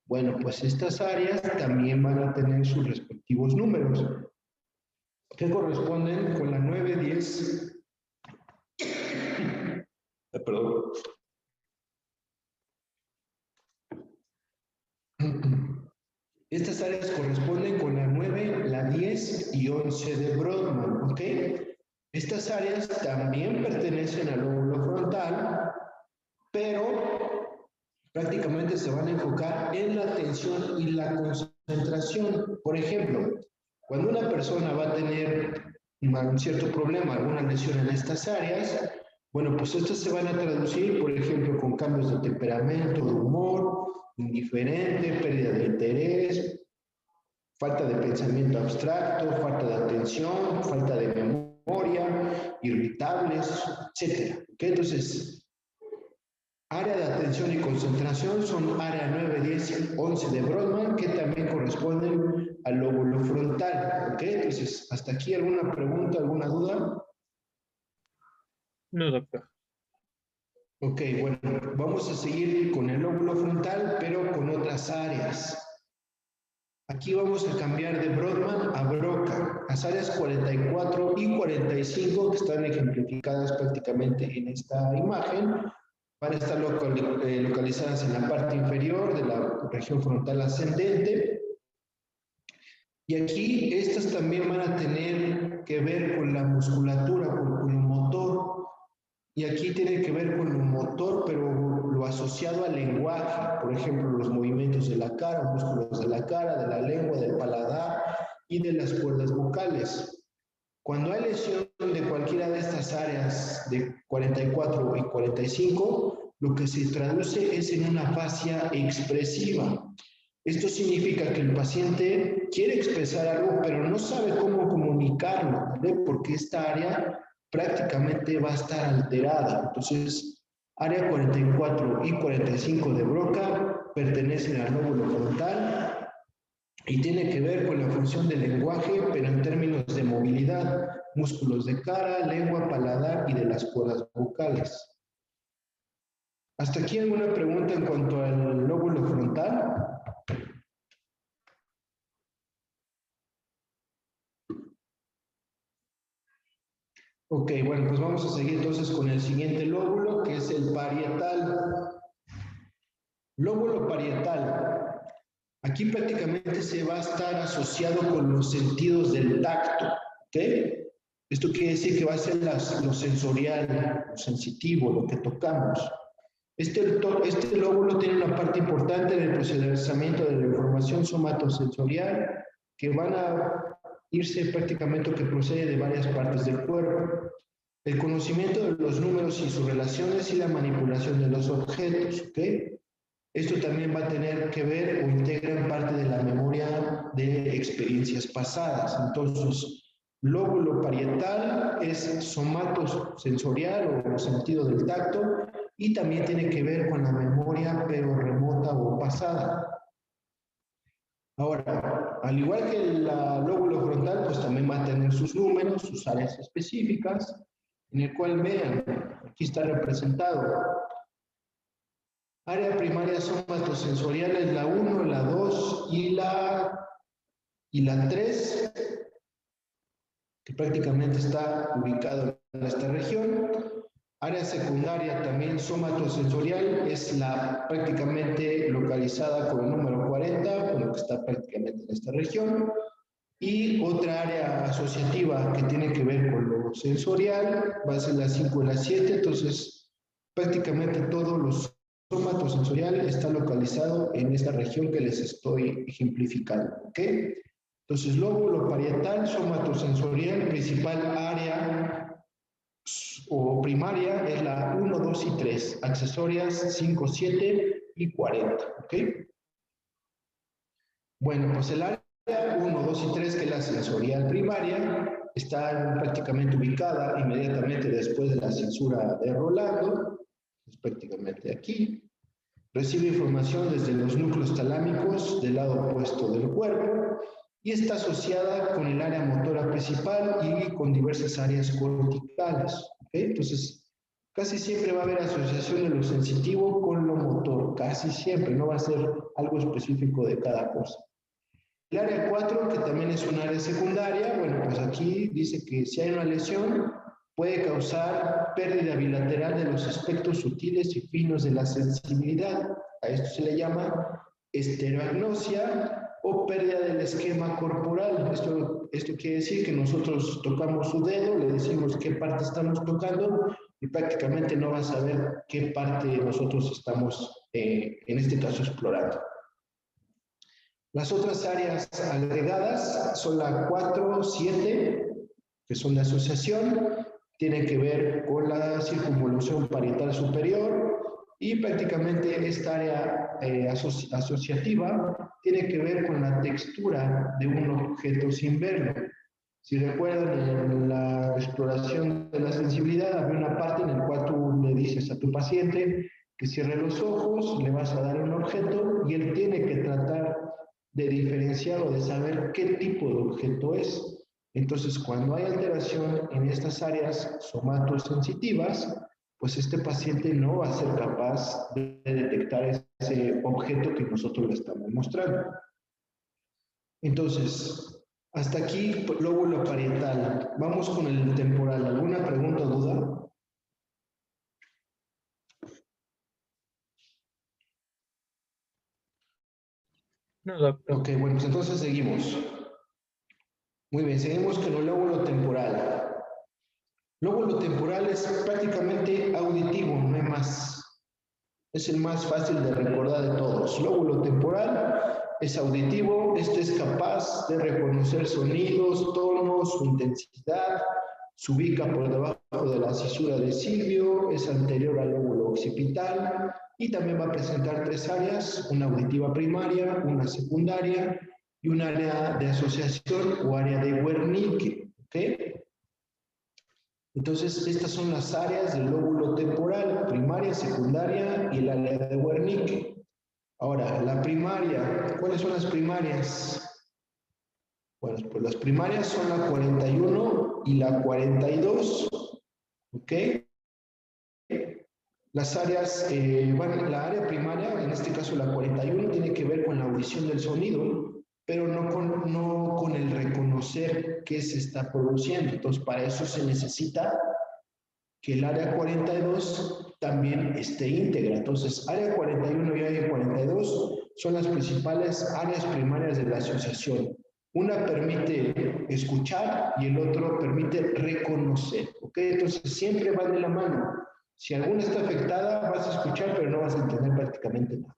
S2: Bueno, pues estas áreas también van a tener sus respectivos números, que corresponden con la 9, 10... perdón. Estas áreas corresponden con la 9, la 10 y 11 de Brodmann, ¿ok? Estas áreas también pertenecen al lóbulo frontal, pero prácticamente se van a enfocar en la atención y la concentración. Por ejemplo, cuando una persona va a tener un cierto problema, alguna lesión en estas áreas, bueno, pues estas se van a traducir, por ejemplo, con cambios de temperamento, de humor, indiferente, pérdida de interés, falta de pensamiento abstracto, falta de atención, falta de memoria, irritables, etc. ¿Okay? Entonces, área de atención y concentración son área 9, 10 y 11 de Brodmann, que también corresponden al lóbulo frontal. ¿Ok? Entonces, ¿hasta aquí alguna pregunta, alguna duda?
S5: No, doctor.
S2: Ok, bueno, vamos a seguir con el lóbulo frontal, pero con otras áreas. Aquí vamos a cambiar de Brodmann a Broca. Las áreas 44 y 45, que están ejemplificadas prácticamente en esta imagen, van a estar localizadas en la parte inferior de la región frontal ascendente. Y aquí estas también van a tener que ver con la musculatura, con lo motor. Y aquí tiene que ver con lo motor, pero lo asociado al lenguaje. Por ejemplo, los movimientos de la cara, músculos de la cara, de la lengua, del paladar y de las cuerdas vocales. Cuando hay lesión de cualquiera de estas áreas de 44 y 45, lo que se traduce es en una afasia expresiva. Esto significa que el paciente quiere expresar algo, pero no sabe cómo comunicarlo, ¿vale? Porque esta área prácticamente va a estar alterada. Entonces, área 44 y 45 de Broca pertenecen al lóbulo frontal y tiene que ver con la función del lenguaje, pero en términos de movilidad, músculos de cara, lengua, paladar y de las cuerdas vocales. ¿Hasta aquí alguna pregunta en cuanto al lóbulo frontal? Ok, bueno, pues vamos a seguir entonces con el siguiente lóbulo, que es el parietal. Lóbulo parietal. Aquí prácticamente se va a estar asociado con los sentidos del tacto, ¿ok? Esto quiere decir que va a ser lo sensorial, lo sensitivo, lo que tocamos. Este lóbulo tiene una parte importante en el procesamiento de la información somatosensorial, que van a irse prácticamente que procede de varias partes del cuerpo. El conocimiento de los números y sus relaciones y la manipulación de los objetos, ¿ok? Esto también va a tener que ver o integra parte de la memoria de experiencias pasadas. Entonces, lóbulo parietal es somatosensorial o sentido del tacto y también tiene que ver con la memoria pero remota o pasada. Ahora, al igual que el lóbulo frontal, pues también va a tener sus números, sus áreas específicas, en el cual vean, aquí está representado. Área primaria somatosensorial es la 1, la 2 y la 3, que prácticamente está ubicado en esta región. Área secundaria también somatosensorial es la prácticamente localizada con el número 40, con lo que está prácticamente en esta región. Y otra área asociativa que tiene que ver con lo sensorial va a ser la 5 y la 7, entonces prácticamente todos los somatosensorial está localizado en esta región que les estoy ejemplificando, ¿ok? Entonces, lóbulo parietal, somatosensorial, principal área o primaria es la 1, 2 y 3, accesorias 5, 7 y 40, ¿ok? Bueno, pues el área 1, 2 y 3, que es la sensorial primaria, está prácticamente ubicada inmediatamente después de la censura de Rolando, es prácticamente aquí. Recibe información desde los núcleos talámicos del lado opuesto del cuerpo y está asociada con el área motora principal y con diversas áreas corticales, ¿ok? Entonces, casi siempre va a haber asociación de lo sensitivo con lo motor, casi siempre, no va a ser algo específico de cada cosa. El área 4, que también es un área secundaria, bueno, pues aquí dice que si hay una lesión, puede causar pérdida bilateral de los aspectos sutiles y finos de la sensibilidad. A esto se le llama estereognosia o pérdida del esquema corporal. Esto quiere decir que nosotros tocamos su dedo, le decimos qué parte estamos tocando y prácticamente no va a saber qué parte nosotros estamos, en este caso, explorando. Las otras áreas agregadas son la 4, 7, que son de asociación, tienen que ver con la circunvolución parietal superior y prácticamente esta área asociativa tiene que ver con la textura de un objeto sin verlo. Si recuerdan, en la exploración de la sensibilidad había una parte en la cual tú le dices a tu paciente que cierre los ojos, le vas a dar un objeto y él tiene que tratar de diferenciar o de saber qué tipo de objeto es. Entonces, cuando hay alteración en estas áreas somatosensitivas, pues este paciente no va a ser capaz de detectar ese objeto que nosotros le estamos mostrando. Entonces, hasta aquí lóbulo parietal. Vamos con el temporal. ¿Alguna pregunta o duda?
S5: No, doctor.
S2: Ok, bueno, pues entonces seguimos. Muy bien, seguimos con el lóbulo temporal. Lóbulo temporal es prácticamente auditivo, no hay más. Es el más fácil de recordar de todos. Lóbulo temporal es auditivo, este es capaz de reconocer sonidos, tonos, su intensidad, se ubica por debajo de la cisura de Silvio, es anterior al lóbulo occipital y también va a presentar tres áreas, una auditiva primaria, una secundaria y un área de asociación o área de Wernicke, ¿ok? Entonces, estas son las áreas del lóbulo temporal, primaria, secundaria y el área de Wernicke. Ahora, la primaria, ¿cuáles son las primarias? Bueno, pues las primarias son la 41 y la 42, ¿ok? Las áreas, bueno, la área primaria, en este caso la 41, tiene que ver con la audición del sonido, pero no con el reconocer qué se está produciendo. Entonces, para eso se necesita que el área 42 también esté íntegra. Entonces, área 41 y área 42 son las principales áreas primarias de la asociación. Una permite escuchar y el otro permite reconocer, ¿ok? Entonces, siempre van de la mano. Si alguna está afectada, vas a escuchar, pero no vas a entender prácticamente nada.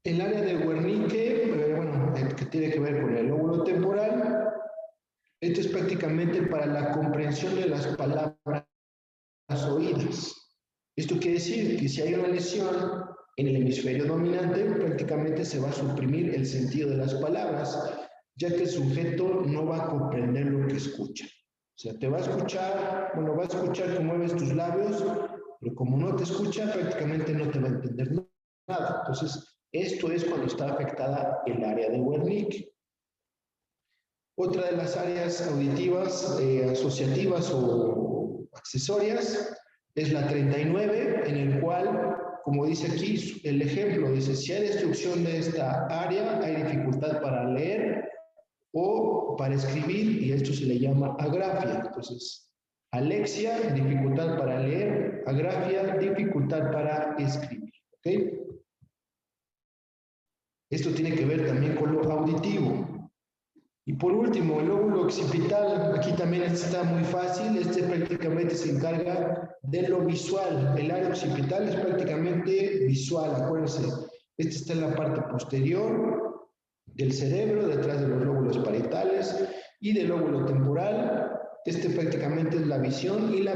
S2: El área de Wernicke, bueno, que tiene que ver con el lóbulo temporal, esto es prácticamente para la comprensión de las palabras oídas. Esto quiere decir que si hay una lesión en el hemisferio dominante, prácticamente se va a suprimir el sentido de las palabras, ya que el sujeto no va a comprender lo que escucha. O sea, te va a escuchar, bueno, va a escuchar que mueves tus labios, pero como no te escucha, prácticamente no te va a entender nada. Entonces, esto es cuando está afectada el área de Wernicke. Otra de las áreas auditivas asociativas o accesorias es la 39, en el cual, como dice aquí el ejemplo, dice, si hay destrucción de esta área, hay dificultad para leer o para escribir, y esto se le llama agrafia. Entonces, alexia, dificultad para leer, agrafia, dificultad para escribir. ¿Okay? Esto tiene que ver también con lo auditivo. Y por último, el lóbulo occipital, aquí también está muy fácil, este prácticamente se encarga de lo visual. El área occipital es prácticamente visual, acuérdense, este está en la parte posterior del cerebro, detrás de los lóbulos parietales y del lóbulo temporal. Este prácticamente es la visión y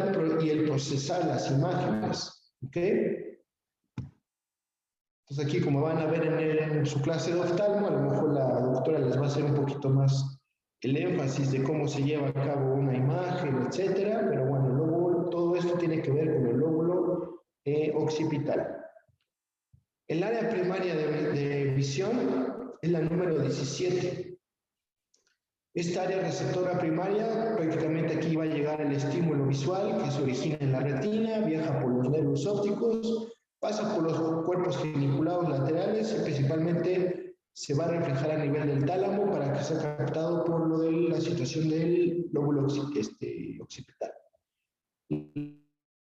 S2: el procesar las imágenes, ¿ok? Entonces aquí, como van a ver en su clase de oftalmo, a lo mejor la doctora les va a hacer un poquito más el énfasis de cómo se lleva a cabo una imagen, etcétera, pero bueno, luego todo esto tiene que ver con el lóbulo occipital. El área primaria de visión es la número 17. Esta área receptora primaria, prácticamente aquí va a llegar el estímulo visual que se origina en la retina, viaja por los nervios ópticos, pasa por los cuerpos geniculados laterales y principalmente se va a reflejar a nivel del tálamo para que sea captado por lo de la situación del lóbulo occipital.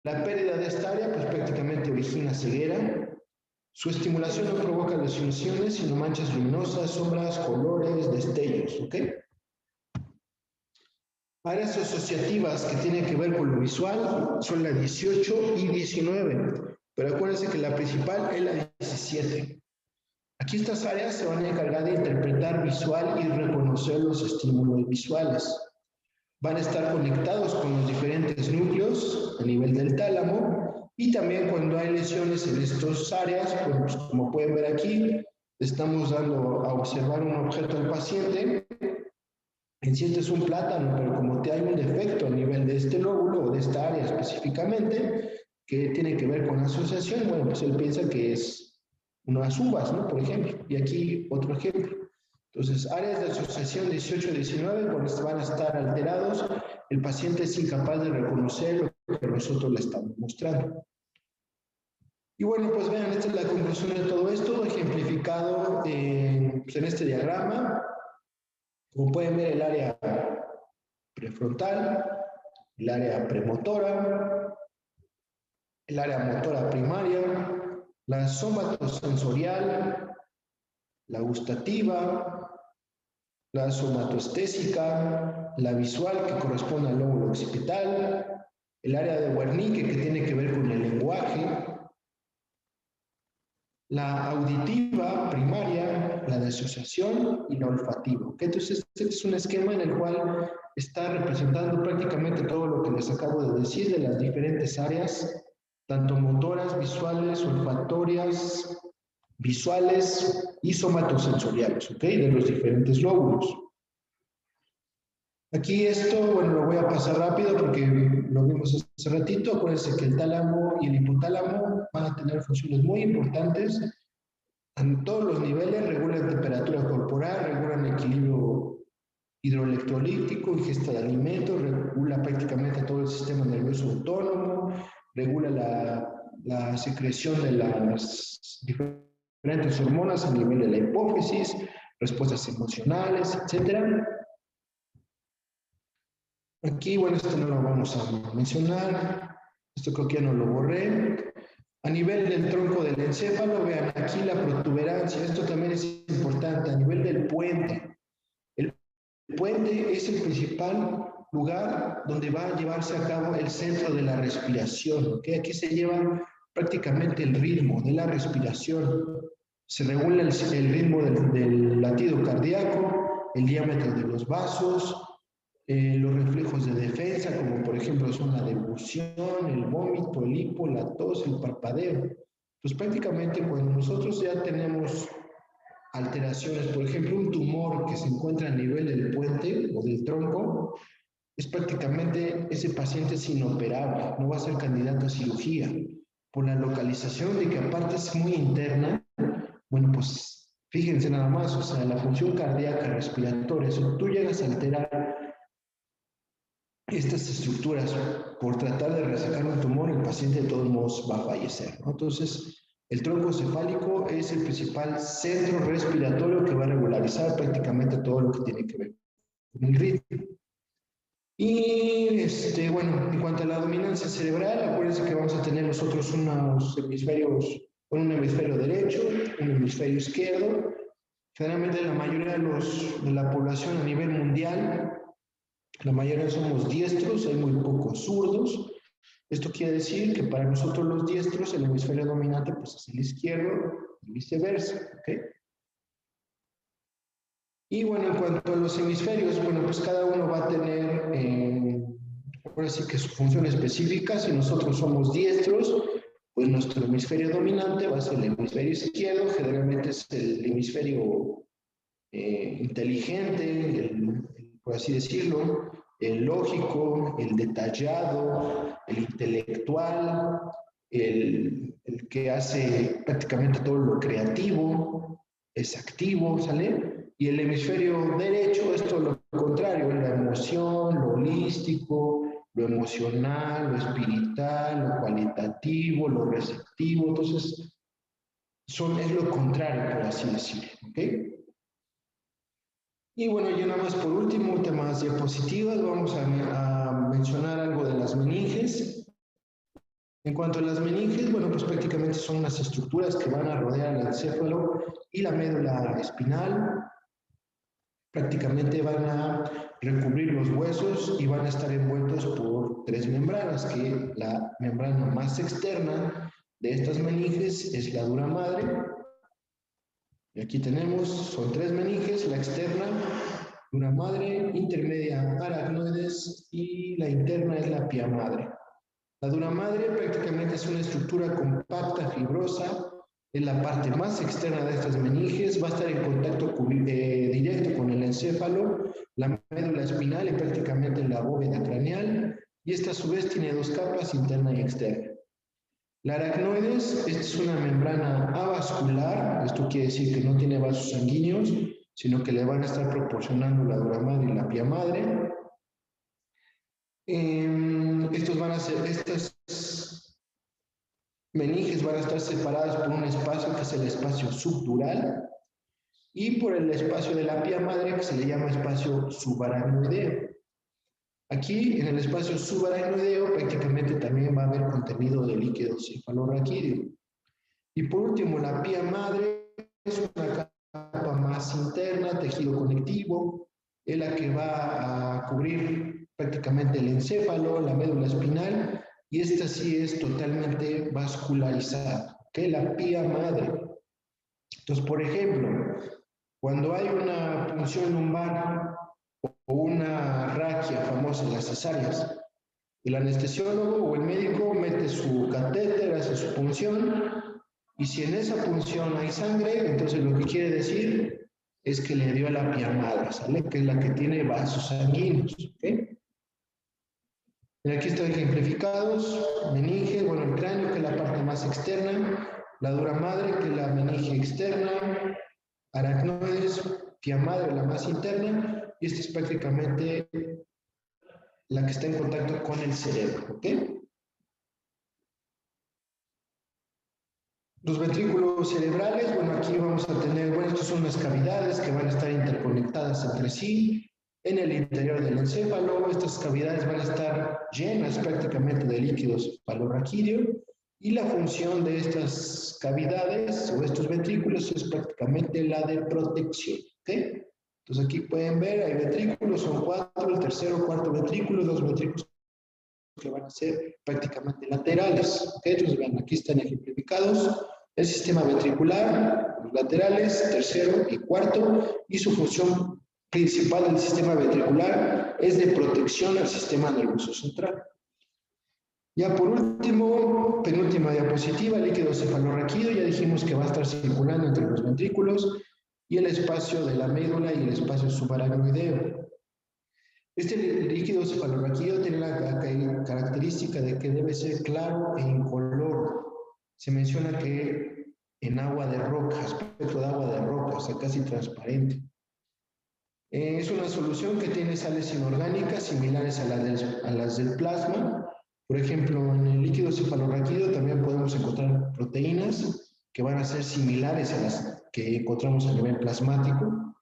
S2: La pérdida de esta área pues prácticamente origina ceguera. Su estimulación no provoca alucinaciones, sino manchas luminosas, sombras, colores, destellos, ¿ok? Áreas asociativas que tienen que ver con lo visual son la 18 y 19, pero acuérdense que la principal es la 17. Aquí estas áreas se van a encargar de interpretar visual y reconocer los estímulos visuales. Van a estar conectados con los diferentes núcleos a nivel del tálamo y también cuando hay lesiones en estas áreas, pues, como pueden ver aquí, estamos dando a observar un objeto al paciente. En sí este es un plátano, pero como hay un defecto a nivel de este lóbulo o de esta área específicamente que tiene que ver con la asociación, bueno, pues él piensa que es unas uvas, ¿no? Por ejemplo. Y aquí otro ejemplo. Entonces, áreas de asociación 18 y 19, cuando van a estar alterados, el paciente es incapaz de reconocer lo que nosotros le estamos mostrando. Y bueno, pues vean, esta es la conclusión de todo esto, ejemplificado en este diagrama. Como pueden ver, el área prefrontal, el área premotora, el área motora primaria, la somatosensorial, la gustativa, la somatoestésica, la visual que corresponde al lóbulo occipital, el área de Wernicke que tiene que ver con el lenguaje, la auditiva primaria, la de asociación y la olfativa. ¿Okay? Entonces, este es un esquema en el cual está representando prácticamente todo lo que les acabo de decir de las diferentes áreas, tanto motoras, visuales, olfatorias, visuales y somatosensoriales, ¿ok? De los diferentes lóbulos. Aquí esto, bueno, lo voy a pasar rápido porque lo vimos hace ratito. Acuérdense que el tálamo y el hipotálamo van a tener funciones muy importantes en todos los niveles. Regulan temperatura corporal, regulan equilibrio hidroelectrolítico, ingesta de alimentos, regula prácticamente todo el sistema nervioso autónomo, regula la secreción de las diferentes hormonas a nivel de la hipófisis, respuestas emocionales, etcétera. Aquí, bueno, esto no lo vamos a mencionar, esto creo que ya no lo borré. A nivel del tronco del encéfalo, vean aquí la protuberancia, esto también es importante, a nivel del puente. El puente es el principal lugar donde va a llevarse a cabo el centro de la respiración, ¿ok? Aquí se lleva prácticamente el ritmo de la respiración, se regula el ritmo del latido cardíaco, el diámetro de los vasos, los reflejos de defensa, como por ejemplo son la deglución, el vómito, el hipo, la tos, el parpadeo. Pues prácticamente cuando nosotros ya tenemos alteraciones, por ejemplo un tumor que se encuentra a nivel del puente o del tronco, es prácticamente ese paciente es inoperable, no va a ser candidato a cirugía, por la localización de que aparte es muy interna. Bueno, pues fíjense nada más, o sea, la función cardíaca, respiratoria, si tú llegas a alterar estas estructuras por tratar de resecar un tumor, el paciente de todos modos va a fallecer, ¿no? Entonces, el tronco cefálico es el principal centro respiratorio que va a regularizar prácticamente todo lo que tiene que ver con el ritmo. Y, bueno, en cuanto a la dominancia cerebral, acuérdense que vamos a tener nosotros unos hemisferios, un hemisferio derecho, un hemisferio izquierdo, Generalmente la mayoría de la población a nivel mundial, la mayoría somos diestros, hay muy pocos zurdos. Esto quiere decir que para nosotros los diestros el hemisferio dominante pues es el izquierdo y viceversa, ¿ok? Y bueno, en cuanto a los hemisferios, bueno, pues cada uno va a tener, ahora sí que su función específica. Si nosotros somos diestros, pues nuestro hemisferio dominante va a ser el hemisferio izquierdo, generalmente es el hemisferio inteligente, por así decirlo, el lógico, el detallado, el intelectual, el que hace prácticamente todo lo creativo, es activo, ¿sale? Y el hemisferio derecho es todo lo contrario, la emoción, lo holístico, lo emocional, lo espiritual, lo cualitativo, lo receptivo. Entonces, es lo contrario, por así decirlo, ¿ok? Y bueno, ya nada más por último, temas diapositivas, vamos a mencionar algo de las meninges. En cuanto a las meninges, bueno, pues prácticamente son unas estructuras que van a rodear el encéfalo y la médula espinal. Prácticamente van a recubrir los huesos y van a estar envueltos por 3 membranas, que la membrana más externa de estas meninges es la dura madre. Y aquí tenemos, son 3 meninges, la externa, dura madre, intermedia, aracnoides, y la interna es la pía madre. La dura madre prácticamente es una estructura compacta, fibrosa, es la parte más externa de estas meninges, va a estar en contacto directo con el encéfalo, la médula espinal y prácticamente la bóveda craneal, y esta a su vez tiene 2 capas, interna y externa. La aracnoides, esta es una membrana avascular, esto quiere decir que no tiene vasos sanguíneos, sino que le van a estar proporcionando la dura madre y la pía madre. Estas meninges van a estar separadas por un espacio que es el espacio subdural y por el espacio de la pía madre que se le llama espacio subaracnoideo. Aquí en el espacio subaracnoideo prácticamente también va a haber contenido de líquido cefalorraquídeo. Y por último, la pía madre es una capa más interna, tejido conectivo, es la que va a cubrir prácticamente el encéfalo, la médula espinal, y esta sí es totalmente vascularizada, ¿ok? La pía madre. Entonces, por ejemplo, cuando hay una punción lumbar o una raquia famosa en las cesáreas, el anestesiólogo o el médico mete su catéter, hace su punción, y si en esa punción hay sangre, entonces lo que quiere decir es que le dio a la pía madre, ¿sale? Que es la que tiene vasos sanguíneos, ¿ok? Y aquí están ejemplificados, meninge, bueno, el cráneo, que es la parte más externa, la dura madre, que es la meninge externa, aracnoides, pía madre, la más interna, y esta es prácticamente la que está en contacto con el cerebro, ¿ok? Los ventrículos cerebrales, bueno, aquí vamos a tener, bueno, estas son las cavidades que van a estar interconectadas entre sí. En el interior del encéfalo, estas cavidades van a estar llenas prácticamente de líquido cefalorraquídeo y la función de estas cavidades o estos ventrículos es prácticamente la de protección, ¿ok? Entonces aquí pueden ver, hay ventrículos, son 4, el tercero, cuarto ventrículo, 2 ventrículos que van a ser prácticamente laterales, ¿ok? Entonces vean, aquí están ejemplificados el sistema ventricular, los laterales, tercero y cuarto, y su función principal del sistema ventricular es de protección al sistema nervioso central. Ya por último, penúltima diapositiva, líquido cefalorraquídeo, ya dijimos que va a estar circulando entre los ventrículos y el espacio de la médula y el espacio subaracnoideo. Este líquido cefalorraquídeo tiene la característica de que debe ser claro e incoloro. Se menciona que en agua de roca, aspecto de agua de roca, o sea, casi transparente. Es una solución que tiene sales inorgánicas similares a las del plasma. Por ejemplo, en el líquido cefalorraquídeo también podemos encontrar proteínas que van a ser similares a las que encontramos a nivel plasmático.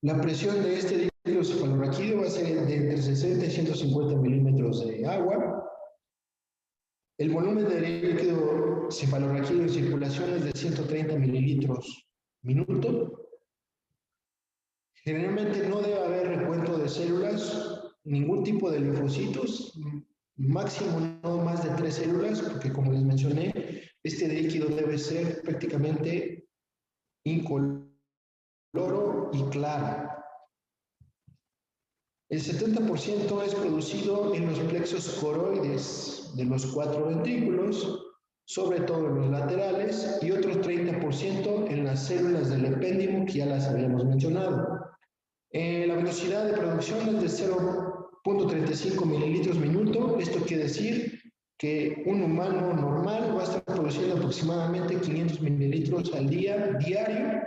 S2: La presión de este líquido cefalorraquídeo va a ser de entre 60 y 150 milímetros de agua. El volumen del líquido cefalorraquídeo en circulación es de 130 mililitros minuto. Generalmente no debe haber recuento de células, ningún tipo de linfocitos, máximo no más de 3 células, porque como les mencioné, este líquido debe ser prácticamente incoloro y claro. El 70% es producido en los plexos coroides de los 4 ventrículos, sobre todo en los laterales, y otro 30% en las células del epéndimo, que ya las habíamos mencionado. La velocidad de producción es de 0.35 mililitros minuto. Esto quiere decir que un humano normal va a estar produciendo aproximadamente 500 mililitros al día diario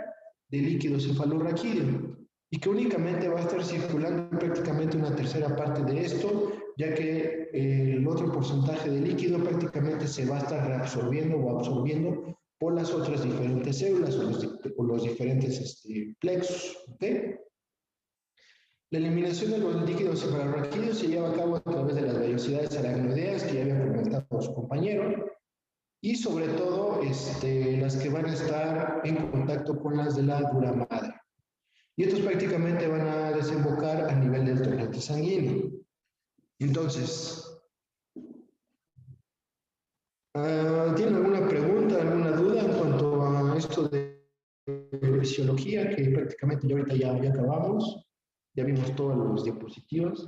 S2: de líquido cefalorraquídeo y que únicamente va a estar circulando prácticamente una tercera parte de esto, ya que el otro porcentaje de líquido prácticamente se va a estar reabsorbiendo o absorbiendo por las otras diferentes células o los diferentes plexos. ¿Okay? La eliminación de los líquidos cefalorraquídeos se lleva a cabo a través de las vellosidades aracnoideas que ya había comentado su compañero y sobre todo las que van a estar en contacto con las de la dura madre. Y estos prácticamente van a desembocar a nivel del torrente sanguíneo. Entonces, ¿tienen alguna pregunta, alguna duda en cuanto a esto de fisiología? Que prácticamente ya ahorita ya acabamos. Ya vimos todos los diapositivas.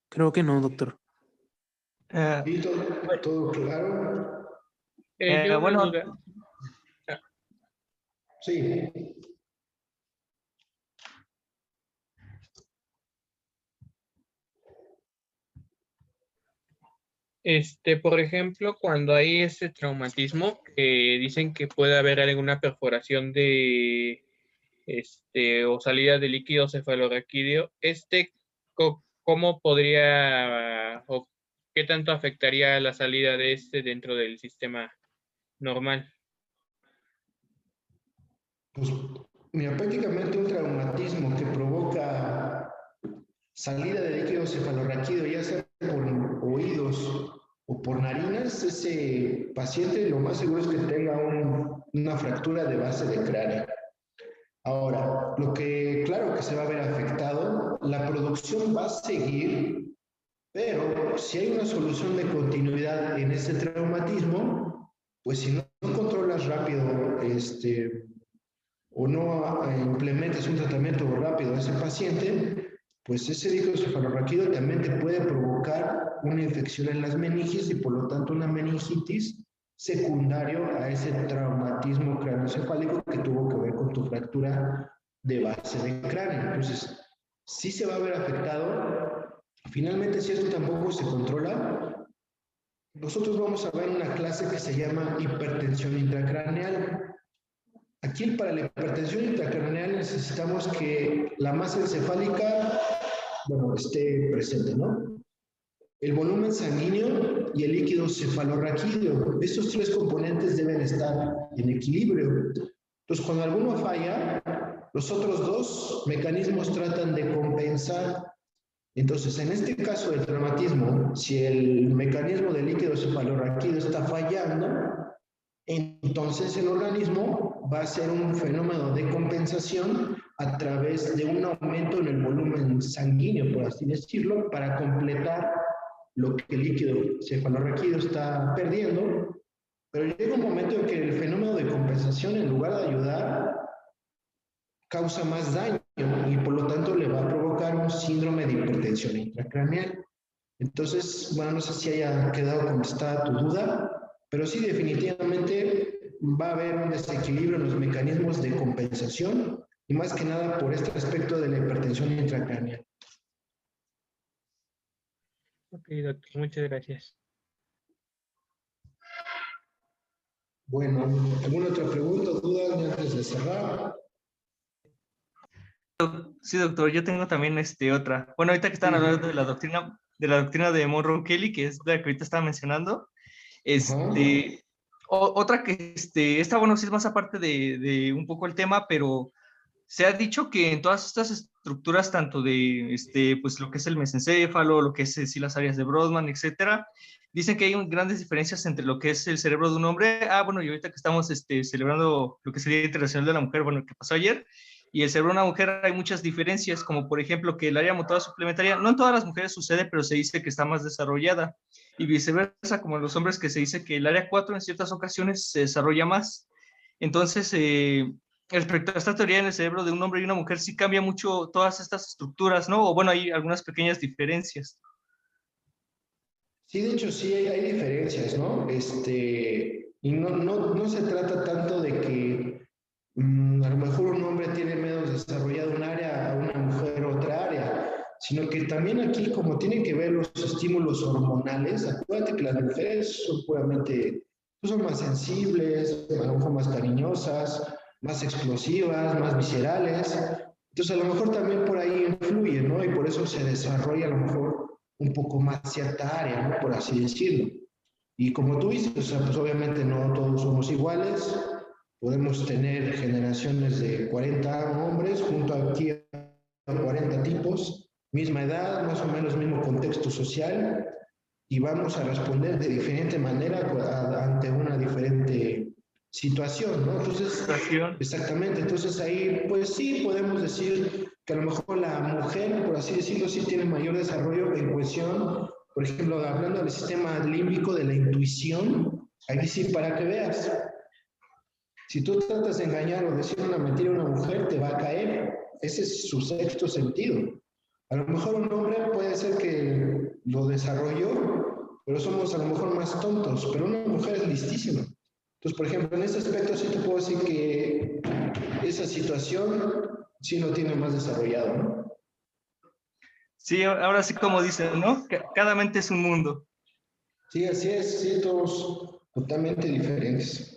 S5: Creo que no, doctor.
S2: ¿Y todo claro?
S5: Yo una
S4: Bueno,
S5: duda.
S2: Sí.
S5: Por ejemplo, cuando hay ese traumatismo, que dicen que puede haber alguna perforación de, o salida de líquido cefalorraquídeo, ¿cómo podría o qué tanto afectaría la salida de dentro del sistema normal?
S2: Pues, mira, prácticamente un traumatismo que provoca salida de líquido cefalorraquídeo, ya sea por oídos o por narinas, ese paciente lo más seguro es que tenga una fractura de base de cráneo. Ahora, lo que claro que se va a ver afectado, la producción va a seguir, pero si hay una solución de continuidad en ese traumatismo, pues si no controlas rápido o no implementas un tratamiento rápido a ese paciente, pues ese líquido cefalorraquídeo también te puede provocar una infección en las meninges y por lo tanto una meningitis secundario a ese traumatismo craneoencefálico que tuvo que ver con tu fractura de base de cráneo. Entonces, sí se va a ver afectado. Finalmente, si esto tampoco se controla, nosotros vamos a ver una clase que se llama hipertensión intracraneal. Aquí para la hipertensión intracraneal necesitamos que la masa encefálica, bueno, esté presente, ¿no? El volumen sanguíneo y el líquido cefalorraquídeo. Estos tres componentes deben estar en equilibrio. Entonces, cuando alguno falla, los otros dos mecanismos tratan de compensar. Entonces, en este caso del traumatismo, si el mecanismo del líquido cefalorraquídeo está fallando, entonces el organismo va a hacer un fenómeno de compensación a través de un aumento en el volumen sanguíneo, por así decirlo, para completar lo que el líquido cefalorraquídeo está perdiendo, pero llega un momento en que el fenómeno de compensación, en lugar de ayudar, causa más daño y por lo tanto le va a provocar un síndrome de hipertensión intracraneal. Entonces, bueno, no sé si haya quedado contestada tu duda, pero sí definitivamente va a haber un desequilibrio en los mecanismos de compensación y más que nada por este aspecto de la hipertensión intracraneal.
S5: Ok, doctor, muchas gracias.
S2: Bueno, ¿alguna otra pregunta o duda antes de cerrar?
S4: Sí, doctor, yo tengo también otra. Bueno, ahorita que están hablando de la doctrina de Monroe Kelly, que es la que ahorita estaba mencionando, otra que esta, bueno, sí es más aparte de un poco el tema, pero se ha dicho que en todas estas estructuras, tanto de pues lo que es el mesencéfalo, lo que es sí, las áreas de Brodmann, etcétera, dicen que hay grandes diferencias entre lo que es el cerebro de un hombre. Bueno, y ahorita que estamos celebrando lo que sería el Día Internacional de la Mujer, bueno, que pasó ayer, y el cerebro de una mujer hay muchas diferencias, como por ejemplo que el área motora suplementaria, no en todas las mujeres sucede, pero se dice que está más desarrollada, y viceversa, como en los hombres, que se dice que el área 4 en ciertas ocasiones se desarrolla más. Entonces, respecto a esta teoría en el cerebro de un hombre y una mujer, sí cambia mucho todas estas estructuras, ¿no? O bueno, hay algunas pequeñas diferencias.
S2: Sí, de hecho sí hay diferencias, ¿no? Y no se trata tanto de que a lo mejor un hombre tiene menos desarrollado un área, a una mujer otra área, sino que también aquí, como tienen que ver los estímulos hormonales, acuérdate que las mujeres son puramente, pues son más sensibles, a lo mejor más cariñosas, más explosivas, más viscerales. Entonces, a lo mejor también por ahí influye, ¿no? Y por eso se desarrolla a lo mejor un poco más cierta área, ¿no? Por así decirlo. Y como tú dices, o sea, pues obviamente no todos somos iguales. Podemos tener generaciones de 40 hombres junto aquí a 40 tipos, misma edad, más o menos mismo contexto social, y vamos a responder de diferente manera ante una diferente situación, ¿no? Entonces, exactamente, entonces ahí, pues sí, podemos decir que a lo mejor la mujer, por así decirlo, sí tiene mayor desarrollo en cuestión, por ejemplo, hablando del sistema límbico, de la intuición, ahí sí, para que veas, si tú tratas de engañar o decir una mentira a una mujer, te va a caer. Ese es su sexto sentido. A lo mejor un hombre puede ser que lo desarrolló, pero somos a lo mejor más tontos, pero una mujer es listísima. Entonces, por ejemplo, en ese aspecto sí te puedo decir que esa situación sí lo tiene más desarrollado, ¿no?
S4: Sí, ahora sí como dicen, ¿no? Cada mente es un mundo.
S2: Sí, así es, sí, todos totalmente diferentes.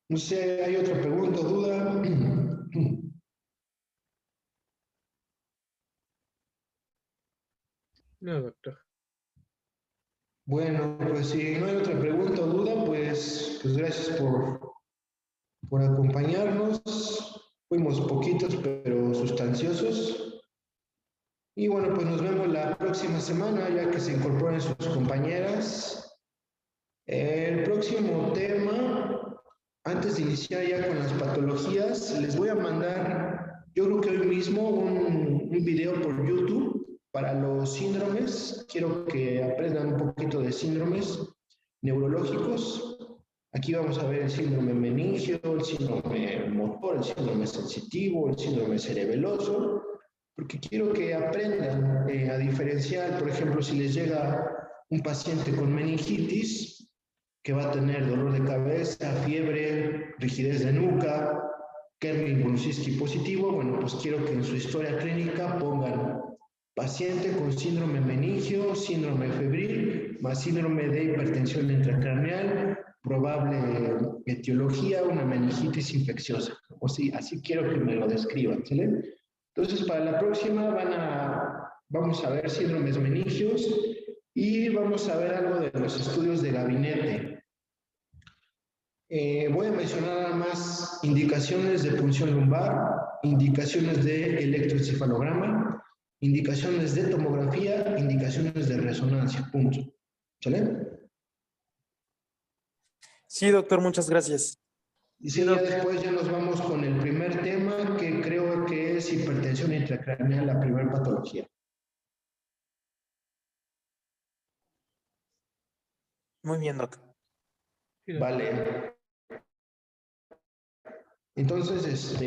S2: No sé, ¿hay otra pregunta o duda?
S5: No, doctor.
S2: Bueno, pues si no hay otra pregunta o duda, pues gracias por acompañarnos. Fuimos poquitos, pero sustanciosos. Y bueno, pues nos vemos la próxima semana, ya que se incorporen sus compañeras. El próximo tema, antes de iniciar ya con las patologías, les voy a mandar, yo creo que hoy mismo, un video por YouTube para los síndromes. Quiero que aprendan un poquito de síndromes neurológicos. Aquí vamos a ver el síndrome meningio, el síndrome motor, el síndrome sensitivo, el síndrome cerebeloso, porque quiero que aprendan a diferenciar, por ejemplo, si les llega un paciente con meningitis, que va a tener dolor de cabeza, fiebre, rigidez de nuca, Kernig-Brunskiski positivo, bueno, pues quiero que en su historia clínica pongan paciente con síndrome meningio, síndrome febril, más síndrome de hipertensión intracraneal, probable etiología, una meningitis infecciosa. O sí, así quiero que me lo describan, ¿sale? Entonces, para la próxima vamos a ver síndromes meningios y vamos a ver algo de los estudios de gabinete. Voy a mencionar nada más indicaciones de punción lumbar, indicaciones de electroencefalograma, indicaciones de tomografía, indicaciones de resonancia, punto. ¿Sale?
S6: Sí, doctor, muchas gracias.
S2: Y sí, ya después ya nos vamos con el primer tema, que creo que es hipertensión intracraneal, la primera patología.
S6: Muy bien, doctor.
S2: Vale. Entonces,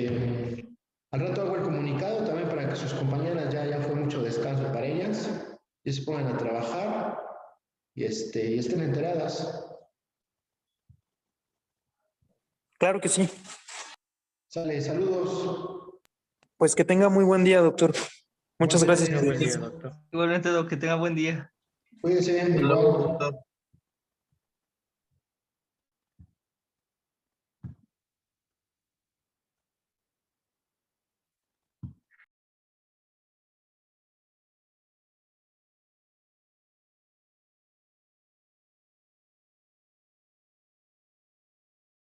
S2: al rato hago el comunicado también para que sus compañeras ya fue mucho descanso para ellas, y se pongan a trabajar y estén enteradas.
S6: Claro que sí.
S2: Sale, saludos.
S6: Pues que tenga muy buen día, doctor. Muchas gracias.
S5: Buen día, doctor.
S4: Igualmente, Doc, que tenga buen día.
S2: Cuídense bien,
S1: Hasta
S2: igual.
S1: luego.